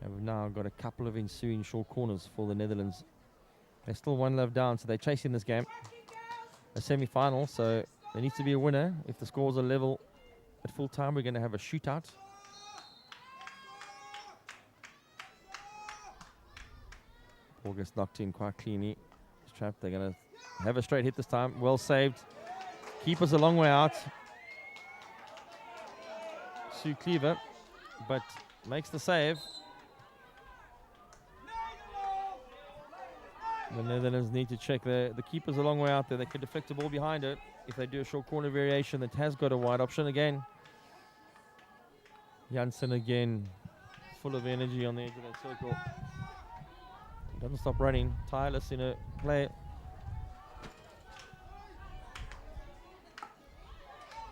And we've now got a couple of ensuing short corners for the Netherlands. They're still 1-0 down, so they're chasing this game. A semi-final, so there needs to be a winner. If the scores are level at full time, we're going to have a shootout. Ball gets knocked in quite cleanly. It's trapped. They're going to have a straight hit this time. Well saved. Keeper's a long way out. Sue Cleaver, but makes the save. The Netherlands need to check the keeper's a long way out there. They could deflect the ball behind it if they do a short corner variation that has got a wide option again. Janssen again, full of energy on the edge of that circle. Doesn't stop running, tireless in a play.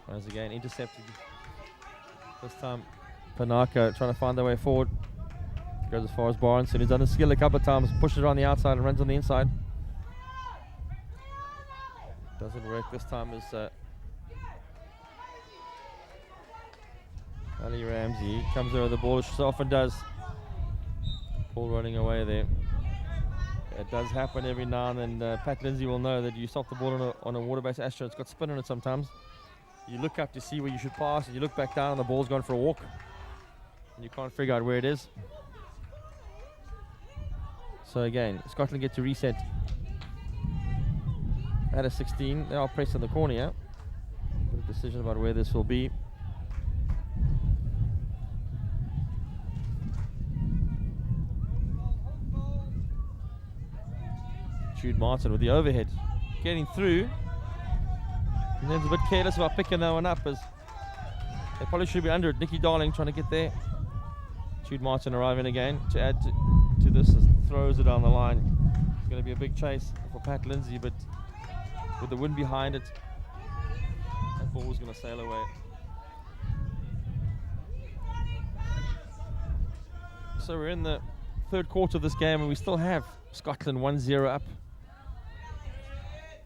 Once again, intercepted. This time, Panaka trying to find their way forward. Goes as far as Barenson. He's done the skill a couple of times, pushes around the outside and runs on the inside. Doesn't work this time as Ali Ramsey comes over the ball, as she often does. Ball running away there. It does happen every now and then. Pat Lindsay will know that you stop the ball on a water-based Astro. It's got spin on it sometimes. You look up to see where you should pass, and you look back down and the ball's gone for a walk. And you can't figure out where it is. So again, Scotland get to reset at a 16. They are pressed in the corner here. Good decision about where this will be. Jude Martin with the overhead. Getting through. And then a bit careless about picking that one up as they probably should be under it. Nikki Darling trying to get there. Jude Martin arriving again to add to this as throws it down the line. It's going to be a big chase for Pat Lindsay, but with the wind behind it, that ball was going to sail away. So we're in the third quarter of this game, and we still have Scotland 1-0 up.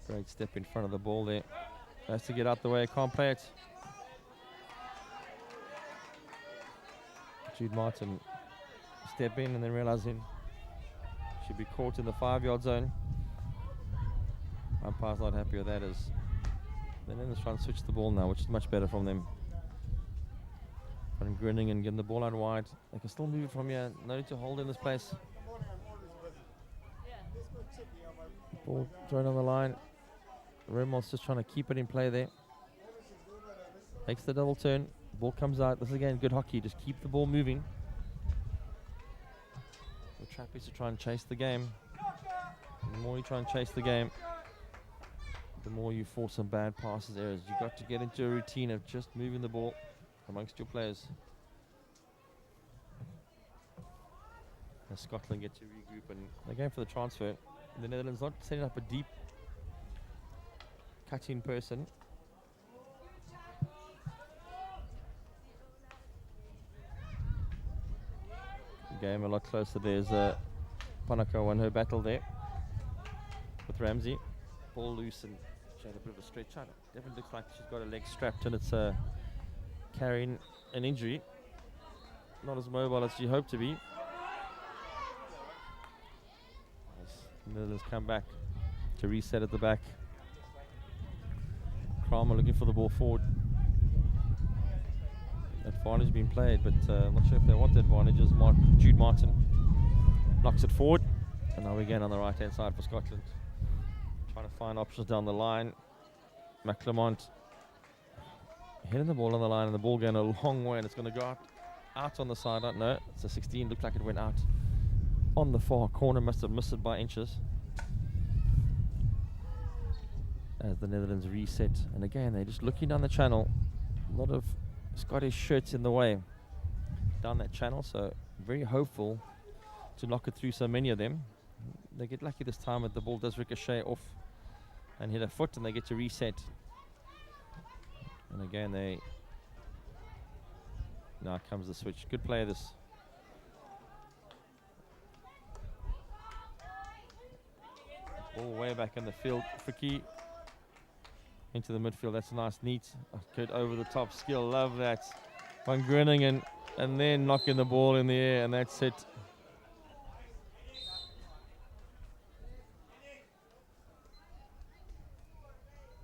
Great step in front of the ball there. Has to get out the way, can't play it. Jude Martin step in and then realizing should be caught in the 5-yard zone. Umpire's not happy with that, as the Netherlands trying to switch the ball now, which is much better from them. From grinning and getting the ball out wide. They can still move it from here. No need to hold in this place. Ball thrown on the line. Remol's just trying to keep it in play there. Makes the double turn. Ball comes out. This is again good hockey. Just keep the ball moving. The trap is to try and chase the game. And the more you try and chase the game, the more you force some bad passes, errors. You've got to get into a routine of just moving the ball amongst your players. As Scotland get to regroup, and they're going for the transfer. The Netherlands not setting up a deep cut-in person. Game a lot closer. There's Panaka won her battle there with Ramsey. Ball loose, and she had a bit of a stretch out. Definitely looks like she's got her leg strapped, and it's carrying an injury. Not as mobile as she hoped to be. As the Netherlands come back to reset at the back. Kramer looking for the ball forward. Advantage being played, but I'm not sure if they want the advantage, as Jude Martin knocks it forward. And now again on the right hand side for Scotland. Trying to find options down the line. McClemont hitting the ball on the line, and the ball going a long way, and it's going to go out on the side. No, it's a 16. Looked like it went out on the far corner. Must have missed it by inches. As the Netherlands reset, and again they're just looking down the channel. A lot of Scottish shirts in the way down that channel, so very hopeful to knock it through so many of them. They get lucky this time, but the ball does ricochet off and hit a foot, and they get to reset. And again now comes the switch. Good play this. Ball way back in the field. Frickie into the midfield. That's a nice, neat, good over the top skill. Love that. Van Groningen, and then knocking the ball in the air, and that's it.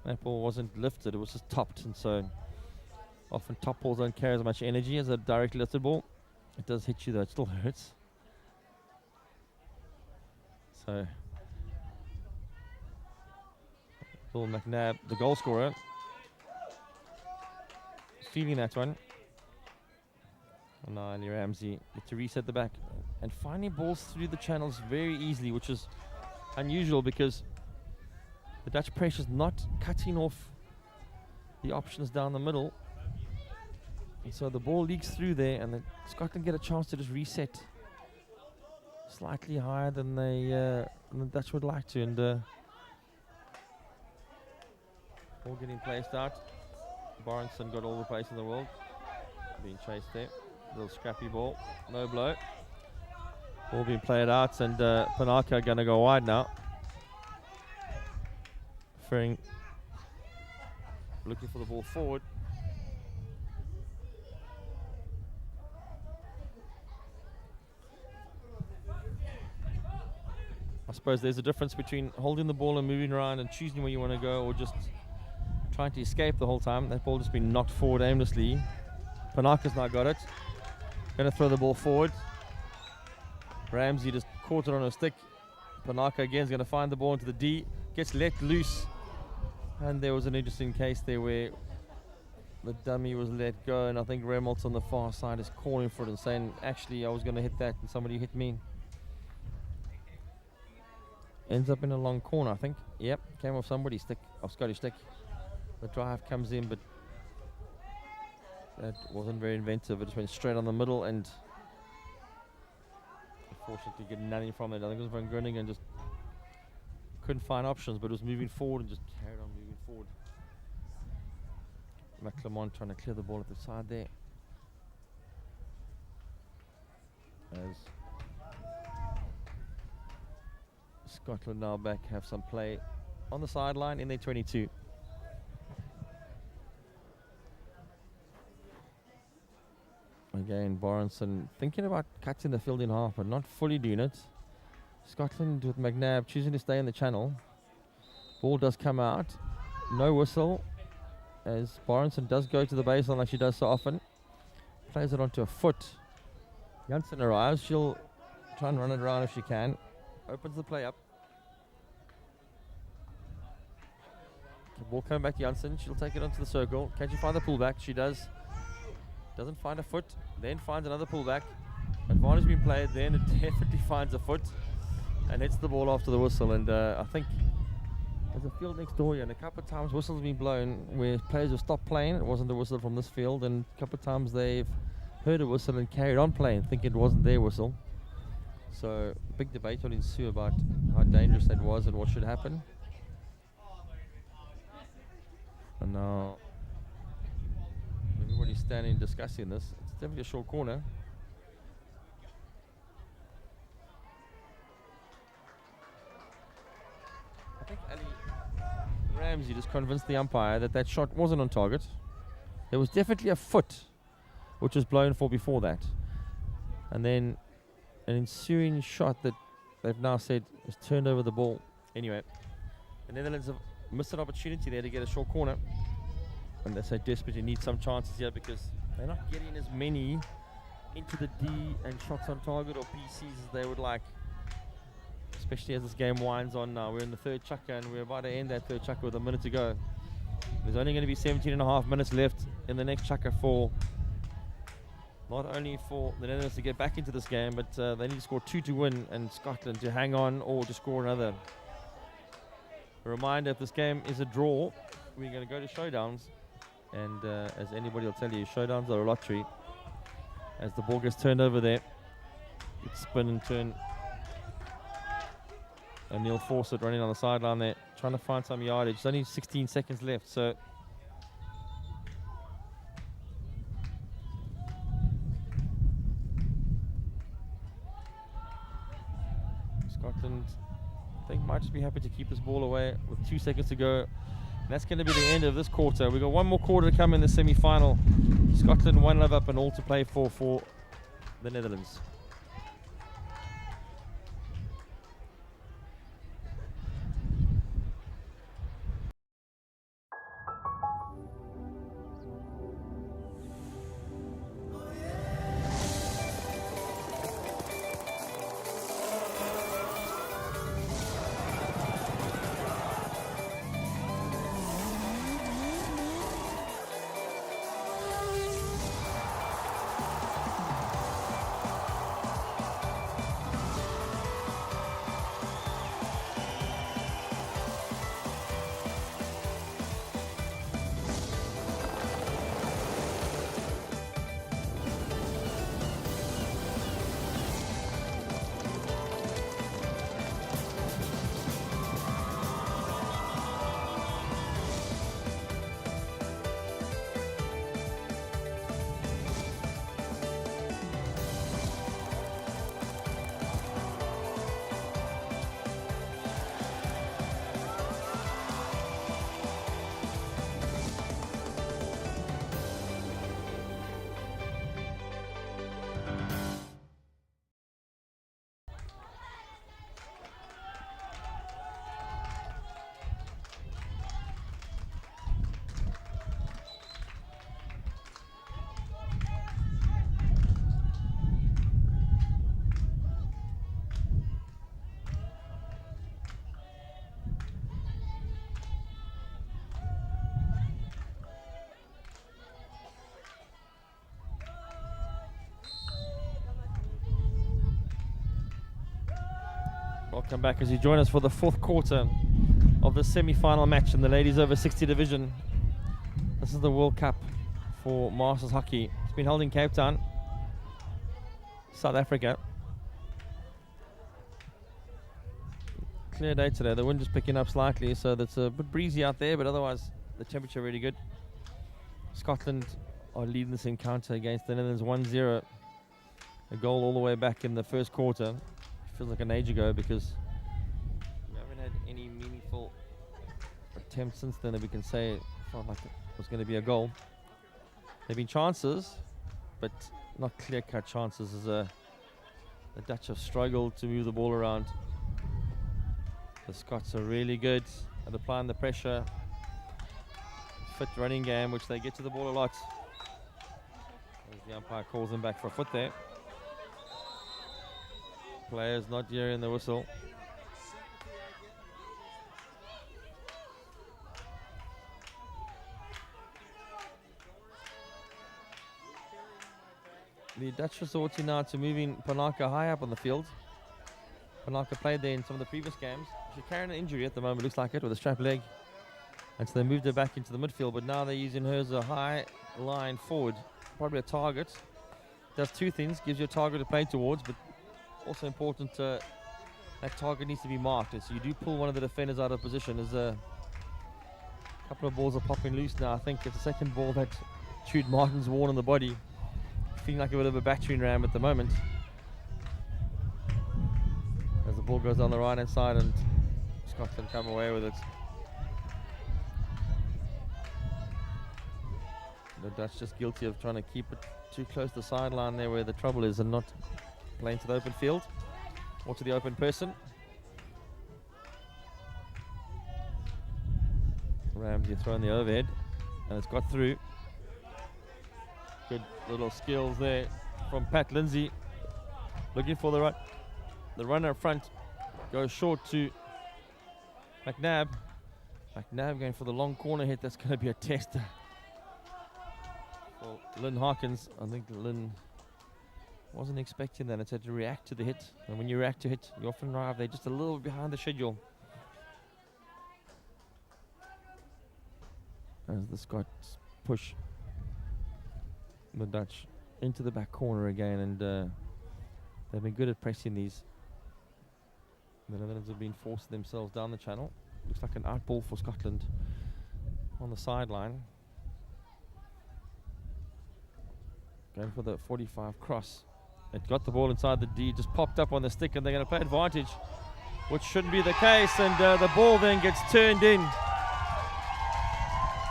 That ball wasn't lifted, it was just topped, and so often top balls don't carry as much energy as a directly lifted ball. It does hit you though, it still hurts. So Bill McNabb, the goal scorer, feeling that one. And now Ali Ramsey get to reset the back and finding balls through the channels very easily, which is unusual because the Dutch pressure is not cutting off the options down the middle. And so the ball leaks through there, and Scotland get a chance to just reset slightly higher than the Dutch would like to. And ball getting placed out. Barnson got all the place in the world. Being chased there. Little scrappy ball. No blow. Ball being played out, and Panaka going to go wide now. Fearing, looking for the ball forward. I suppose there's a difference between holding the ball and moving around and choosing where you want to go, or just trying to escape the whole time. That ball just been knocked forward aimlessly. Panaka's now got it. Going to throw the ball forward. Ramsey just caught it on a stick. Panaka again is going to find the ball into the D. Gets let loose. And there was an interesting case there where the dummy was let go, and I think Reynolds on the far side is calling for it and saying, actually, I was going to hit that and somebody hit me. Ends up in a long corner, I think. Yep, came off somebody's stick, off Scottish stick. The drive comes in, but that wasn't very inventive. It just went straight on the middle, and Unfortunately, getting nothing from it. I think it was Van Groningen just couldn't find options, but it was moving forward and just carried on moving forward. McClemont trying to clear the ball at the side there. As Scotland now back have some play on the sideline in their 22. Again, Borenson thinking about cutting the field in half, but not fully doing it. Scotland with McNabb choosing to stay in the channel. Ball does come out. No whistle, as Borenson does go to the baseline like she does so often. Plays it onto a foot. Janssen arrives. She'll try and run it around if she can. Opens the play up. The ball coming back to Janssen. She'll take it onto the circle. Can she find the pullback? She does. Doesn't find a foot. Then finds another pullback. Advantage being played. Then it definitely finds a foot and hits the ball after the whistle. And I think there's a field next door here, and a couple of times whistles been blown where players have stopped playing. It wasn't the whistle from this field, and a couple of times they've heard a whistle and carried on playing, thinking it wasn't their whistle. So big debate will ensue about how dangerous that was and what should happen. And now everybody's standing discussing this. It's definitely a short corner. I think Ali Ramsey just convinced the umpire that that shot wasn't on target. There was definitely a foot which was blown for before that. And then an ensuing shot that they've now said has turned over the ball. Anyway, the Netherlands have missed an opportunity there to get a short corner. And they say desperately need some chances here because they're not getting as many into the D and shots on target or PCs as they would like. Especially as this game winds on now. We're in the third chukker and we're about to end that third chukker with a minute to go. There's only going to be 17.5 minutes left in the next chukker for not only for the Netherlands to get back into this game, but they need to score 2 to win and Scotland to hang on or to score another. A reminder, if this game is a draw, we're going to go to showdowns. And as anybody will tell you, showdowns are a lottery. As the ball gets turned over there, it's spin and turn. And Neil Fawcett running on the sideline there, trying to find some yardage. There's only 16 seconds left, so Scotland, I think, might just be happy to keep this ball away with 2 seconds to go. And that's going to be the end of this quarter. We've got one more quarter to come in the semi-final. Scotland 1 love up and all to play for the Netherlands. Welcome back as you join us for the fourth quarter of the semi-final match in the ladies over 60 division. This is the World Cup for Masters Hockey. It's been held in Cape Town, South Africa. clear day today. The wind is picking up slightly, so that's a bit breezy out there, but otherwise the temperature really good. Scotland are leading this encounter against the Netherlands 1-0. A goal all the way back in the first quarter. Feels like an age ago because we haven't had any meaningful attempts since then that we can say it felt like it was going to be a goal. There have been chances, but not clear-cut chances, as the Dutch have struggled to move the ball around. The Scots are really good at applying the pressure. Fit running game, which they get to the ball a lot. As the umpire calls them back for a foot there. Players not hearing the whistle. The Dutch resorting now to moving Panaka high up on the field. Panaka played there in some of the previous games. She's carrying an injury at the moment, looks like it, with a strapped leg. And so they moved her back into the midfield, but now they're using her as a high line forward. Probably a target. Does two things, gives you a target to play towards, but also important, that target needs to be marked. And so you do pull one of the defenders out of position. As a couple of balls are popping loose now. I think it's the second ball that Jude Martin's worn on the body. Feeling like a bit of a battering ram at the moment. As the ball goes on the right hand side and Scotland come away with it. The Dutch just guilty of trying to keep it too close to the sideline there where the trouble is, and not playing to the open field or to the open person. Ramsey throwing the overhead and it's got through. Good little skills there from Pat Lindsay. Looking for the run. The runner up front goes short to McNabb. McNabb going for the long corner hit. That's going to be a tester. Well, Lynn Harkins, I think Lynn wasn't expecting that. It's had to react to the hit. And when you react to hit, you often arrive there just a little behind the schedule. As the Scots push the Dutch into the back corner again, and they've been good at pressing these. The Netherlands have been forcing themselves down the channel. Looks like an out ball for Scotland on the sideline. Going for the 45 cross. It got the ball inside the D, just popped up on the stick, and they're going to play advantage, which shouldn't be the case, and the ball then gets turned in.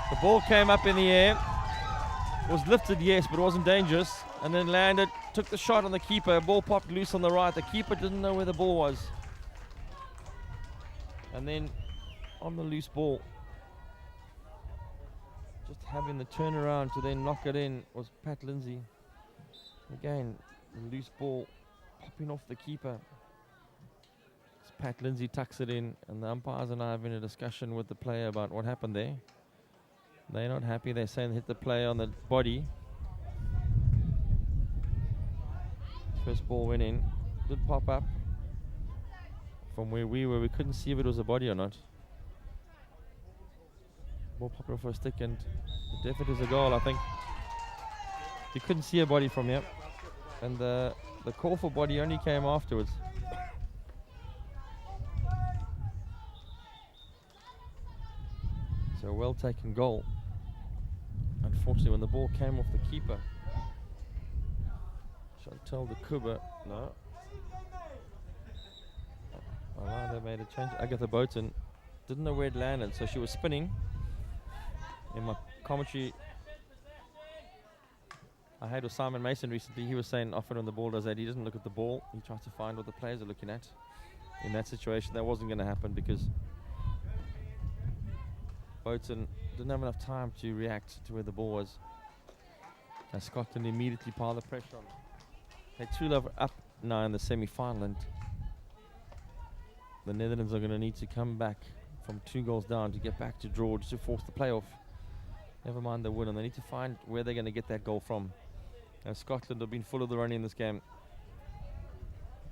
The ball came up in the air, was lifted, yes, but it wasn't dangerous, and then landed, took the shot on the keeper. Ball popped loose on the right. The keeper didn't know where the ball was. And then on the loose ball, just having the turnaround to then knock it in was Pat Lindsay. Again, the loose ball popping off the keeper. As Pat Lindsay tucks it in, and the umpires and I have been in a discussion with the player about what happened there. They're not happy. They're saying they hit the player on the body. First ball went in. Did pop up from where we were. We couldn't see if it was a body or not. Ball popped off for a stick, and it definitely is a goal, I think. You couldn't see a body from here. And the call for body only came afterwards. So a well taken goal. Unfortunately, when the ball came off the keeper, Chantal de Kuba, no. Oh, wow, they made a change. Agatha Boughton didn't know where it landed, so she was spinning. In my commentary I had with Simon Mason recently, he was saying often when the ball does that, he doesn't look at the ball, he tries to find what the players are looking at. In that situation, that wasn't going to happen because Boughton didn't have enough time to react to where the ball was. And Scotland immediately piled the pressure on. They're 2-0 up now in the semi-final, and the Netherlands are going to need to come back from 2 goals down to get back to draw, just to force the playoff. Never mind the win, and they need to find where they're going to get that goal from. And Scotland have been full of the running in this game.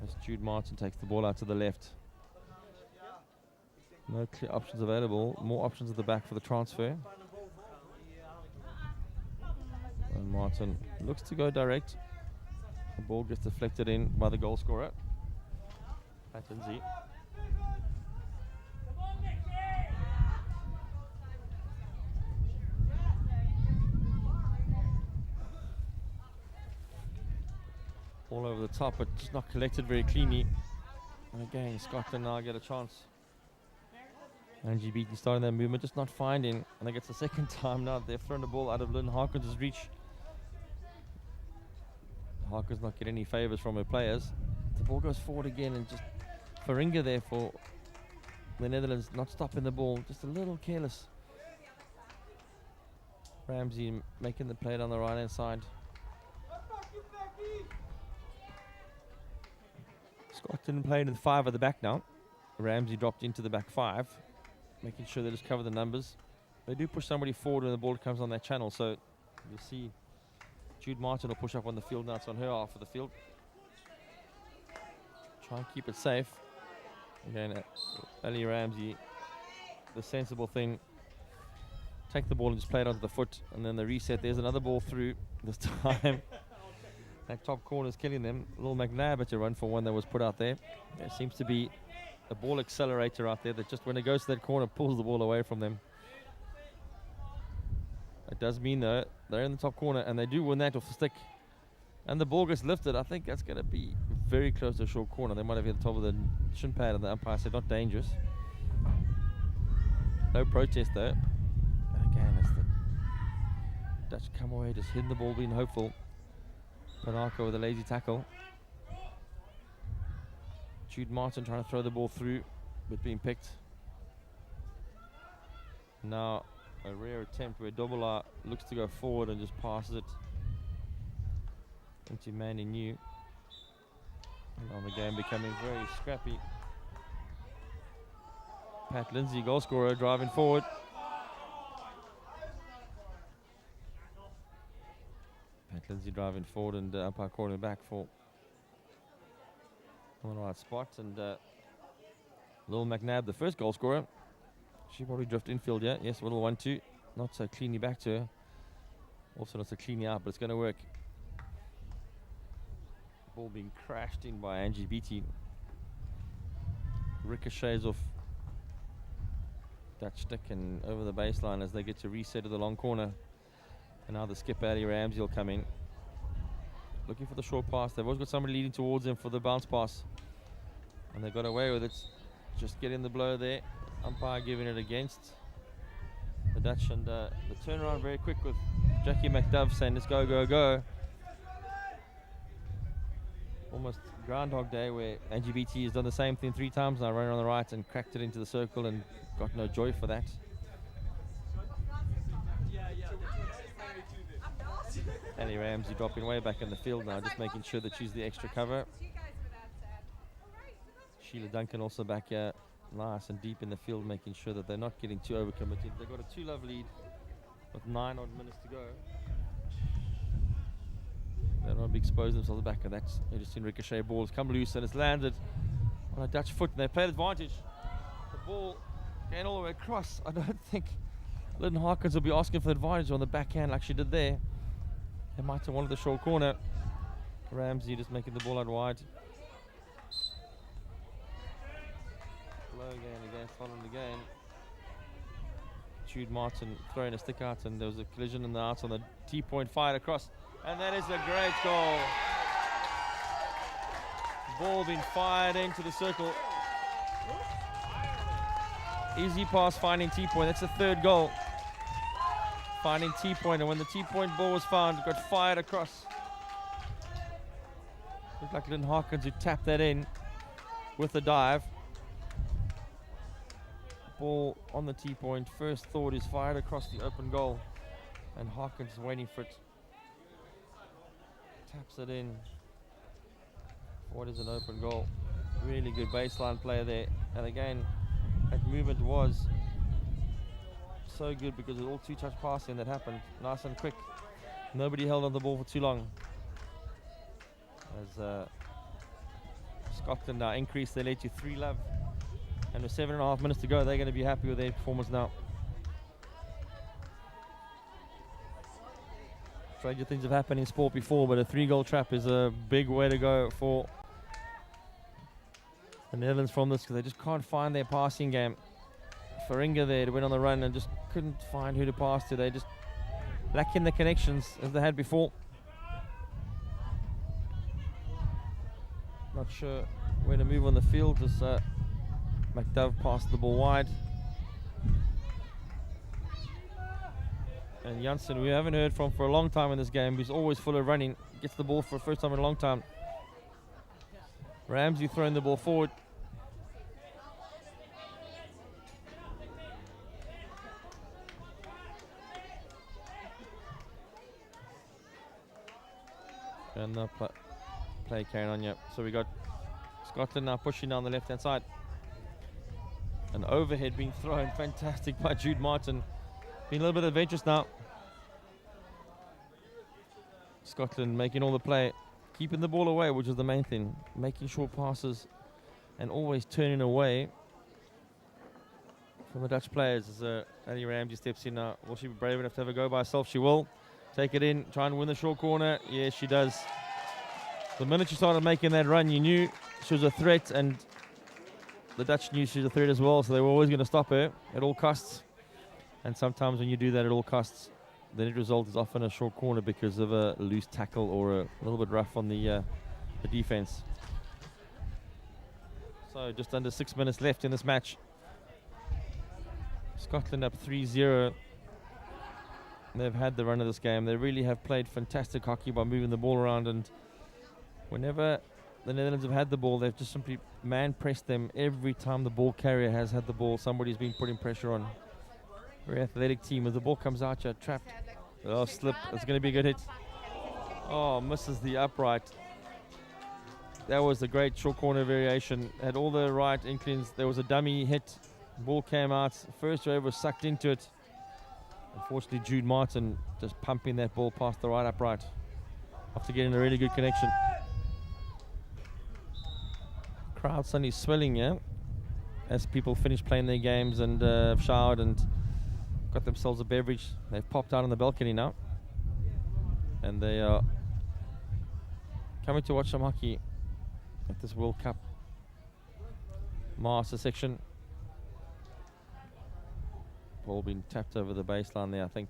As Jude Martin takes the ball out to the left. No clear options available. More options at the back for the transfer. And Martin looks to go direct. The ball gets deflected in by the goal scorer, Pat Lindsay. All over the top, but just not collected very cleanly. And again, Scotland now get a chance. Angie Beaton starting their movement, just not finding. And I think it's the second time now they've thrown the ball out of Lynn Harkins' reach. Harkins not get any favours from her players. The ball goes forward again, and just Faringa there for the Netherlands, not stopping the ball, just a little careless. Ramsey making the play down the right hand side. Scotland playing in 5 at the back now. Ramsey dropped into the back 5, making sure they just cover the numbers. They do push somebody forward when the ball comes on that channel, so you'll see Jude Martin will push up on the field now. It's on her half of the field. Try and keep it safe. Again, Ali Ramsey, the sensible thing, take the ball and just play it onto the foot, and then the reset. There's another ball through this time. That top corner is killing them. Little McNabb had to run for one that was put out there. There seems to be a ball accelerator out there that just when it goes to that corner pulls the ball away from them. It does mean though they're in the top corner and they do win that off the stick. And the ball gets lifted. I think that's going to be very close to a short corner. They might have hit the top of the shin pad and the umpire said not dangerous. No protest though. And again, it's the Dutch come away, just hitting the ball, being hopeful. Monaco with a lazy tackle. Jude Martin trying to throw the ball through, but being picked. Now a rare attempt where Double R looks to go forward and just passes it into Manny New. And now the game becoming very scrappy. Pat Lindsay, goal scorer, driving forward. Pat Lindsay driving forward and umpire calling back for on the right spot. And Lil McNabb, the first goal scorer. She probably drifted infield, yeah. Yes, a little 1-2. Not so cleanly back to her. Also not so cleanly out, but it's going to work. Ball being crashed in by Angie Beatty. Ricochets off that stick and over the baseline as they get to reset to the long corner. And now the skipper, Ali Ramsey, will come in. Looking for the short pass. They've always got somebody leading towards them for the bounce pass. And they got away with it. Just getting the blow there. Umpire giving it against the Dutch. And the turnaround very quick with Jackie McDuff saying, let's go, go, go. Almost Groundhog Day where Angie Beatty has done the same thing 3 times now, running on the right and cracked it into the circle and got no joy for that. Ali Ramsey dropping way back in the field now, just making sure that she's the extra cover. Sheila Duncan also back here, nice and deep in the field, making sure that they're not getting too overcommitted. They've got a 2-love lead with 9 odd minutes to go. They're not exposing themselves the back of that. They've just seen ricochet balls come loose and it's landed on a Dutch foot and they played advantage. The ball going all the way across. I don't think Lynn Harkins will be asking for the advantage on the backhand like she did there. They might have wanted the short corner. Ramsey just making the ball out wide. Low again, following the game. Jude Martin throwing a stick out and there was a collision in the out on the T-point, fired across. And that is a great goal. Ball being fired into the circle. Easy pass finding T-point. That's the 3rd goal. Finding T-point, and when the T-point ball was found, it got fired across. Looked like Lynn Harkins who tapped that in with the dive. Ball on the T-point. First thought is fired across the open goal, and Harkins is waiting for it. Taps it in. What is an open goal? Really good baseline play there, and again, that movement was so good because it was all 2-touch passing that happened. Nice and quick. Nobody held on the ball for too long. As Scotland now increased their lead to 3-love. And with 7.5 minutes to go, they're going to be happy with their performance now. Stranger things have happened in sport before, but a 3-goal trap is a big way to go for the Netherlands from this because they just can't find their passing game. Faringa there to win on the run and just couldn't find who to pass to. They just lacking the connections as they had before. Not sure where to move on the field as McDove passed the ball wide. And Janssen, we haven't heard from for a long time in this game. He's always full of running. Gets the ball for the first time in a long time. Ramsey throwing the ball forward. And the play carrying on, yeah. So we got Scotland now pushing down the left-hand side. An overhead being thrown, fantastic by Jude Martin. Being a little bit adventurous now. Scotland making all the play, keeping the ball away, which is the main thing. Making short passes and always turning away from the Dutch players. As Annie Ramsey steps in now. Will she be brave enough to have a go by herself? She will. Take it in, try and win the short corner. Yes, she does. The minute she started making that run, you knew she was a threat, and the Dutch knew she was a threat as well, so they were always going to stop her at all costs. And sometimes when you do that at all costs, the net result is often a short corner because of a loose tackle or a little bit rough on the defense. So just under 6 minutes left in this match. Scotland up 3-0. They've had the run of this game. They really have played fantastic hockey by moving the ball around, and whenever the Netherlands have had the ball, they've just simply man-pressed them. Every time the ball carrier has had the ball, somebody's been putting pressure on. Very athletic team. As the ball comes out, you're trapped. Oh, slip. It's going to be a good hit. Oh, misses the upright. That was a great short corner variation. Had all the right inklings. There was a dummy hit. Ball came out. First wave was sucked into it. Unfortunately, Jude Martin just pumping that ball past the right upright after getting a really good connection. Crowd suddenly swelling, yeah, as people finish playing their games and have showered and got themselves a beverage. They've popped out on the balcony now, and they are coming to watch some hockey at this World Cup master section. Ball being tapped over the baseline there, I think.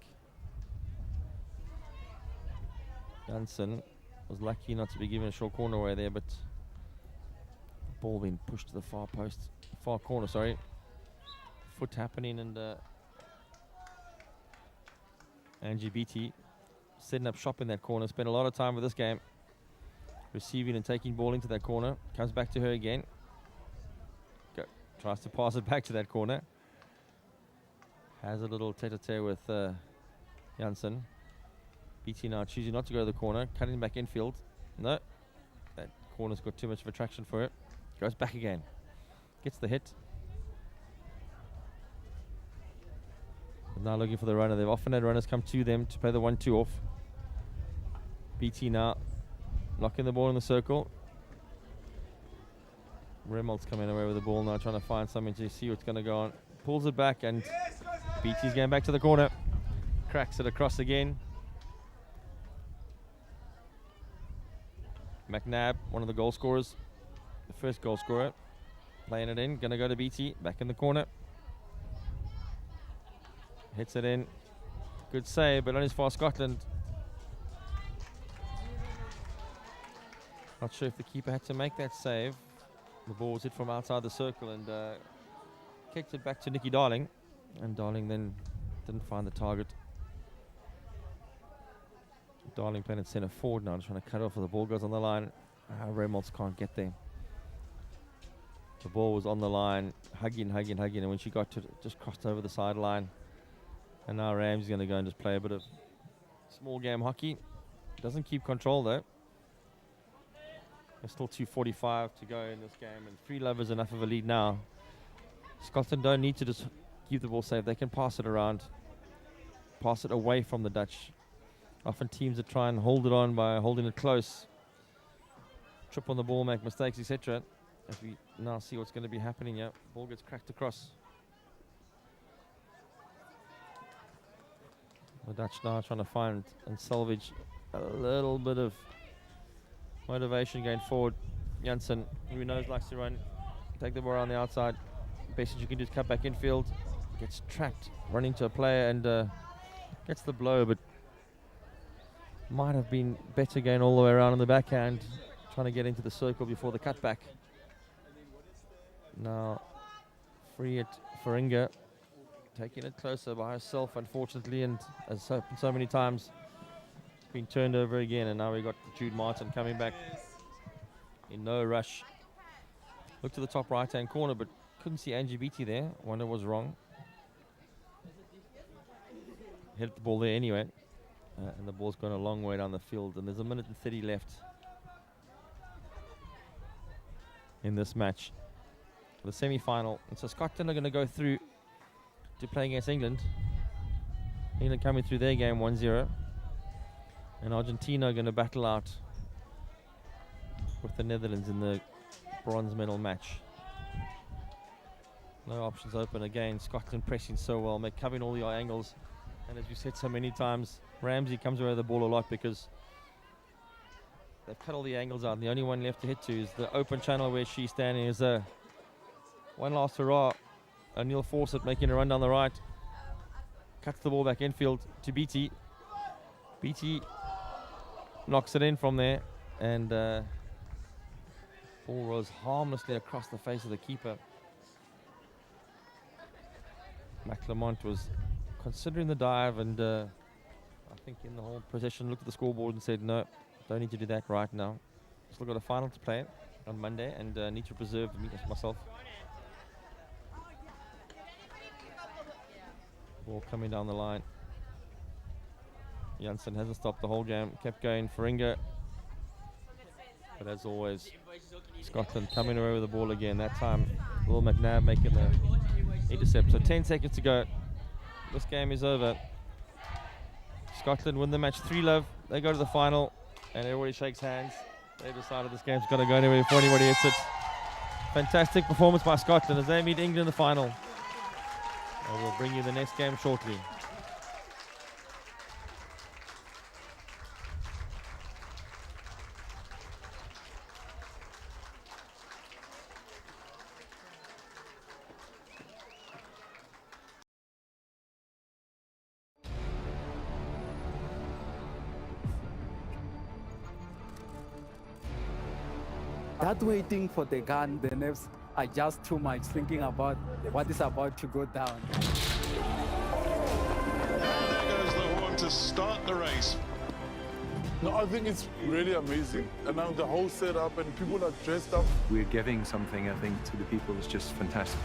Janssen was lucky not to be given a short corner away there, but ball being pushed to the far corner, sorry. Foot happening, and Angie Beattie setting up shop in that corner. Spent a lot of time with this game, receiving and taking ball into that corner. Comes back to her again. Tries to pass it back to that corner. Has a little tete-a-tete with Janssen. Beattie now choosing not to go to the corner, cutting back infield. No, that corner's got too much of attraction for it. Goes back again. Gets the hit. Now looking for the runner. They've often had runners come to them to play the 1-2 off. Beattie now knocking the ball in the circle. Remolt's coming away with the ball now, trying to find something to see what's going to go on. Pulls it back, and Beattie's going back to the corner. Cracks it across again. McNabb, one of the goal scorers. The first goal scorer. Playing it in. Going to go to Beattie. Back in the corner. Hits it in. Good save, but only for Scotland. Not sure if the keeper had to make that save. The ball was hit from outside the circle and kicked it back to Nikki Darling. And Darling then didn't find the target. Darling playing at centre forward now, trying to cut off, and the ball goes on the line. Reynolds can't get there. The ball was on the line, hugging, and when she got to it, just crossed over the sideline. And now Ramsey's going to go and just play a bit of small game hockey. Doesn't keep control though. There's still 2:45 to go in this game, and 3 is enough of a lead now. Scotland don't need to just keep the ball safe. They can pass it around, pass it away from the Dutch. Often teams that try and hold it on by holding it close, trip on the ball, make mistakes, etc. As we now see what's going to be happening here. Ball gets cracked across. The Dutch now trying to find and salvage a little bit of motivation going forward. Janssen, who we know likes to run, take the ball around the outside. Best you can do is cut back infield. Gets tracked, running to a player, and gets the blow, but might have been better going all the way around on the backhand. trying to get into the circle before the cutback. Now, free it for Inga. Taking it closer by herself, unfortunately, and as happened so many times, been turned over again. And now we got Jude Martin coming back in no rush. Looked to the top right-hand corner, but couldn't see Angie Beattie there. Wonder what was wrong. Hit the ball there anyway. And the ball's gone a long way down the field. And there's a minute and 30 left in this match. For the semi-final. And so Scotland are going to go through to play against England. England coming through their game 1-0. And Argentina are going to battle out with the Netherlands in the bronze medal match. No options open again. Scotland pressing so well, covering all the angles. And as we said so many times, Ramsey comes away with the ball a lot because they've cut all the angles out. And the only one left to hit to is the open channel where she's standing. Is one last hurrah. O'Neill Fawcett making a run down the right. Cuts the ball back infield to Beattie. Beattie knocks it in from there. And ball rolls harmlessly across the face of the keeper. McLemont was considering the dive and I think in the whole possession looked at the scoreboard and said, no, don't need to do that right now. Still got a final to play on Monday and need to preserve myself. Ball coming down the line. Janssen hasn't stopped the whole game, kept going for Inga. But as always, Scotland coming away with the ball again. That time, Will McNabb making the intercept. So 10 seconds to go. This game is over. Scotland win the match 3-love. They go to the final and everybody shakes hands. They've decided this game's got to go anywhere before anybody hits it. Fantastic performance by Scotland as they meet England in the final. And we'll bring you the next game shortly. That waiting for the gun, the nerves are just too much, thinking about what is about to go down. And there goes the horn to start the race. No, I think it's really amazing. And now the whole setup and people are dressed up. We're giving something, I think, to the people is just fantastic.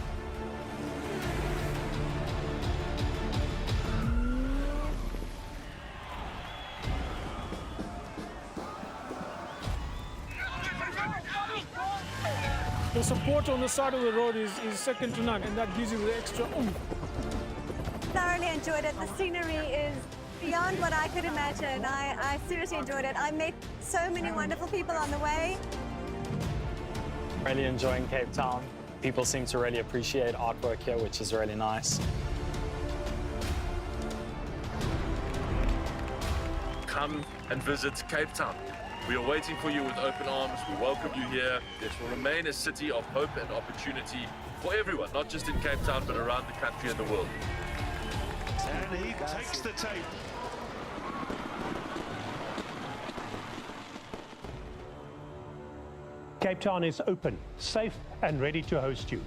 The support on the side of the road is second to none, and that gives you the extra oomph. Thoroughly enjoyed it. The scenery is beyond what I could imagine. I seriously enjoyed it. I met so many wonderful people on the way. Really enjoying Cape Town. People seem to really appreciate artwork here, which is really nice. Come and visit Cape Town. We are waiting for you with open arms. We welcome you here. This will remain a city of hope and opportunity for everyone, not just in Cape Town, but around the country and the world. And he takes the tape. Cape Town is open, safe and ready to host you.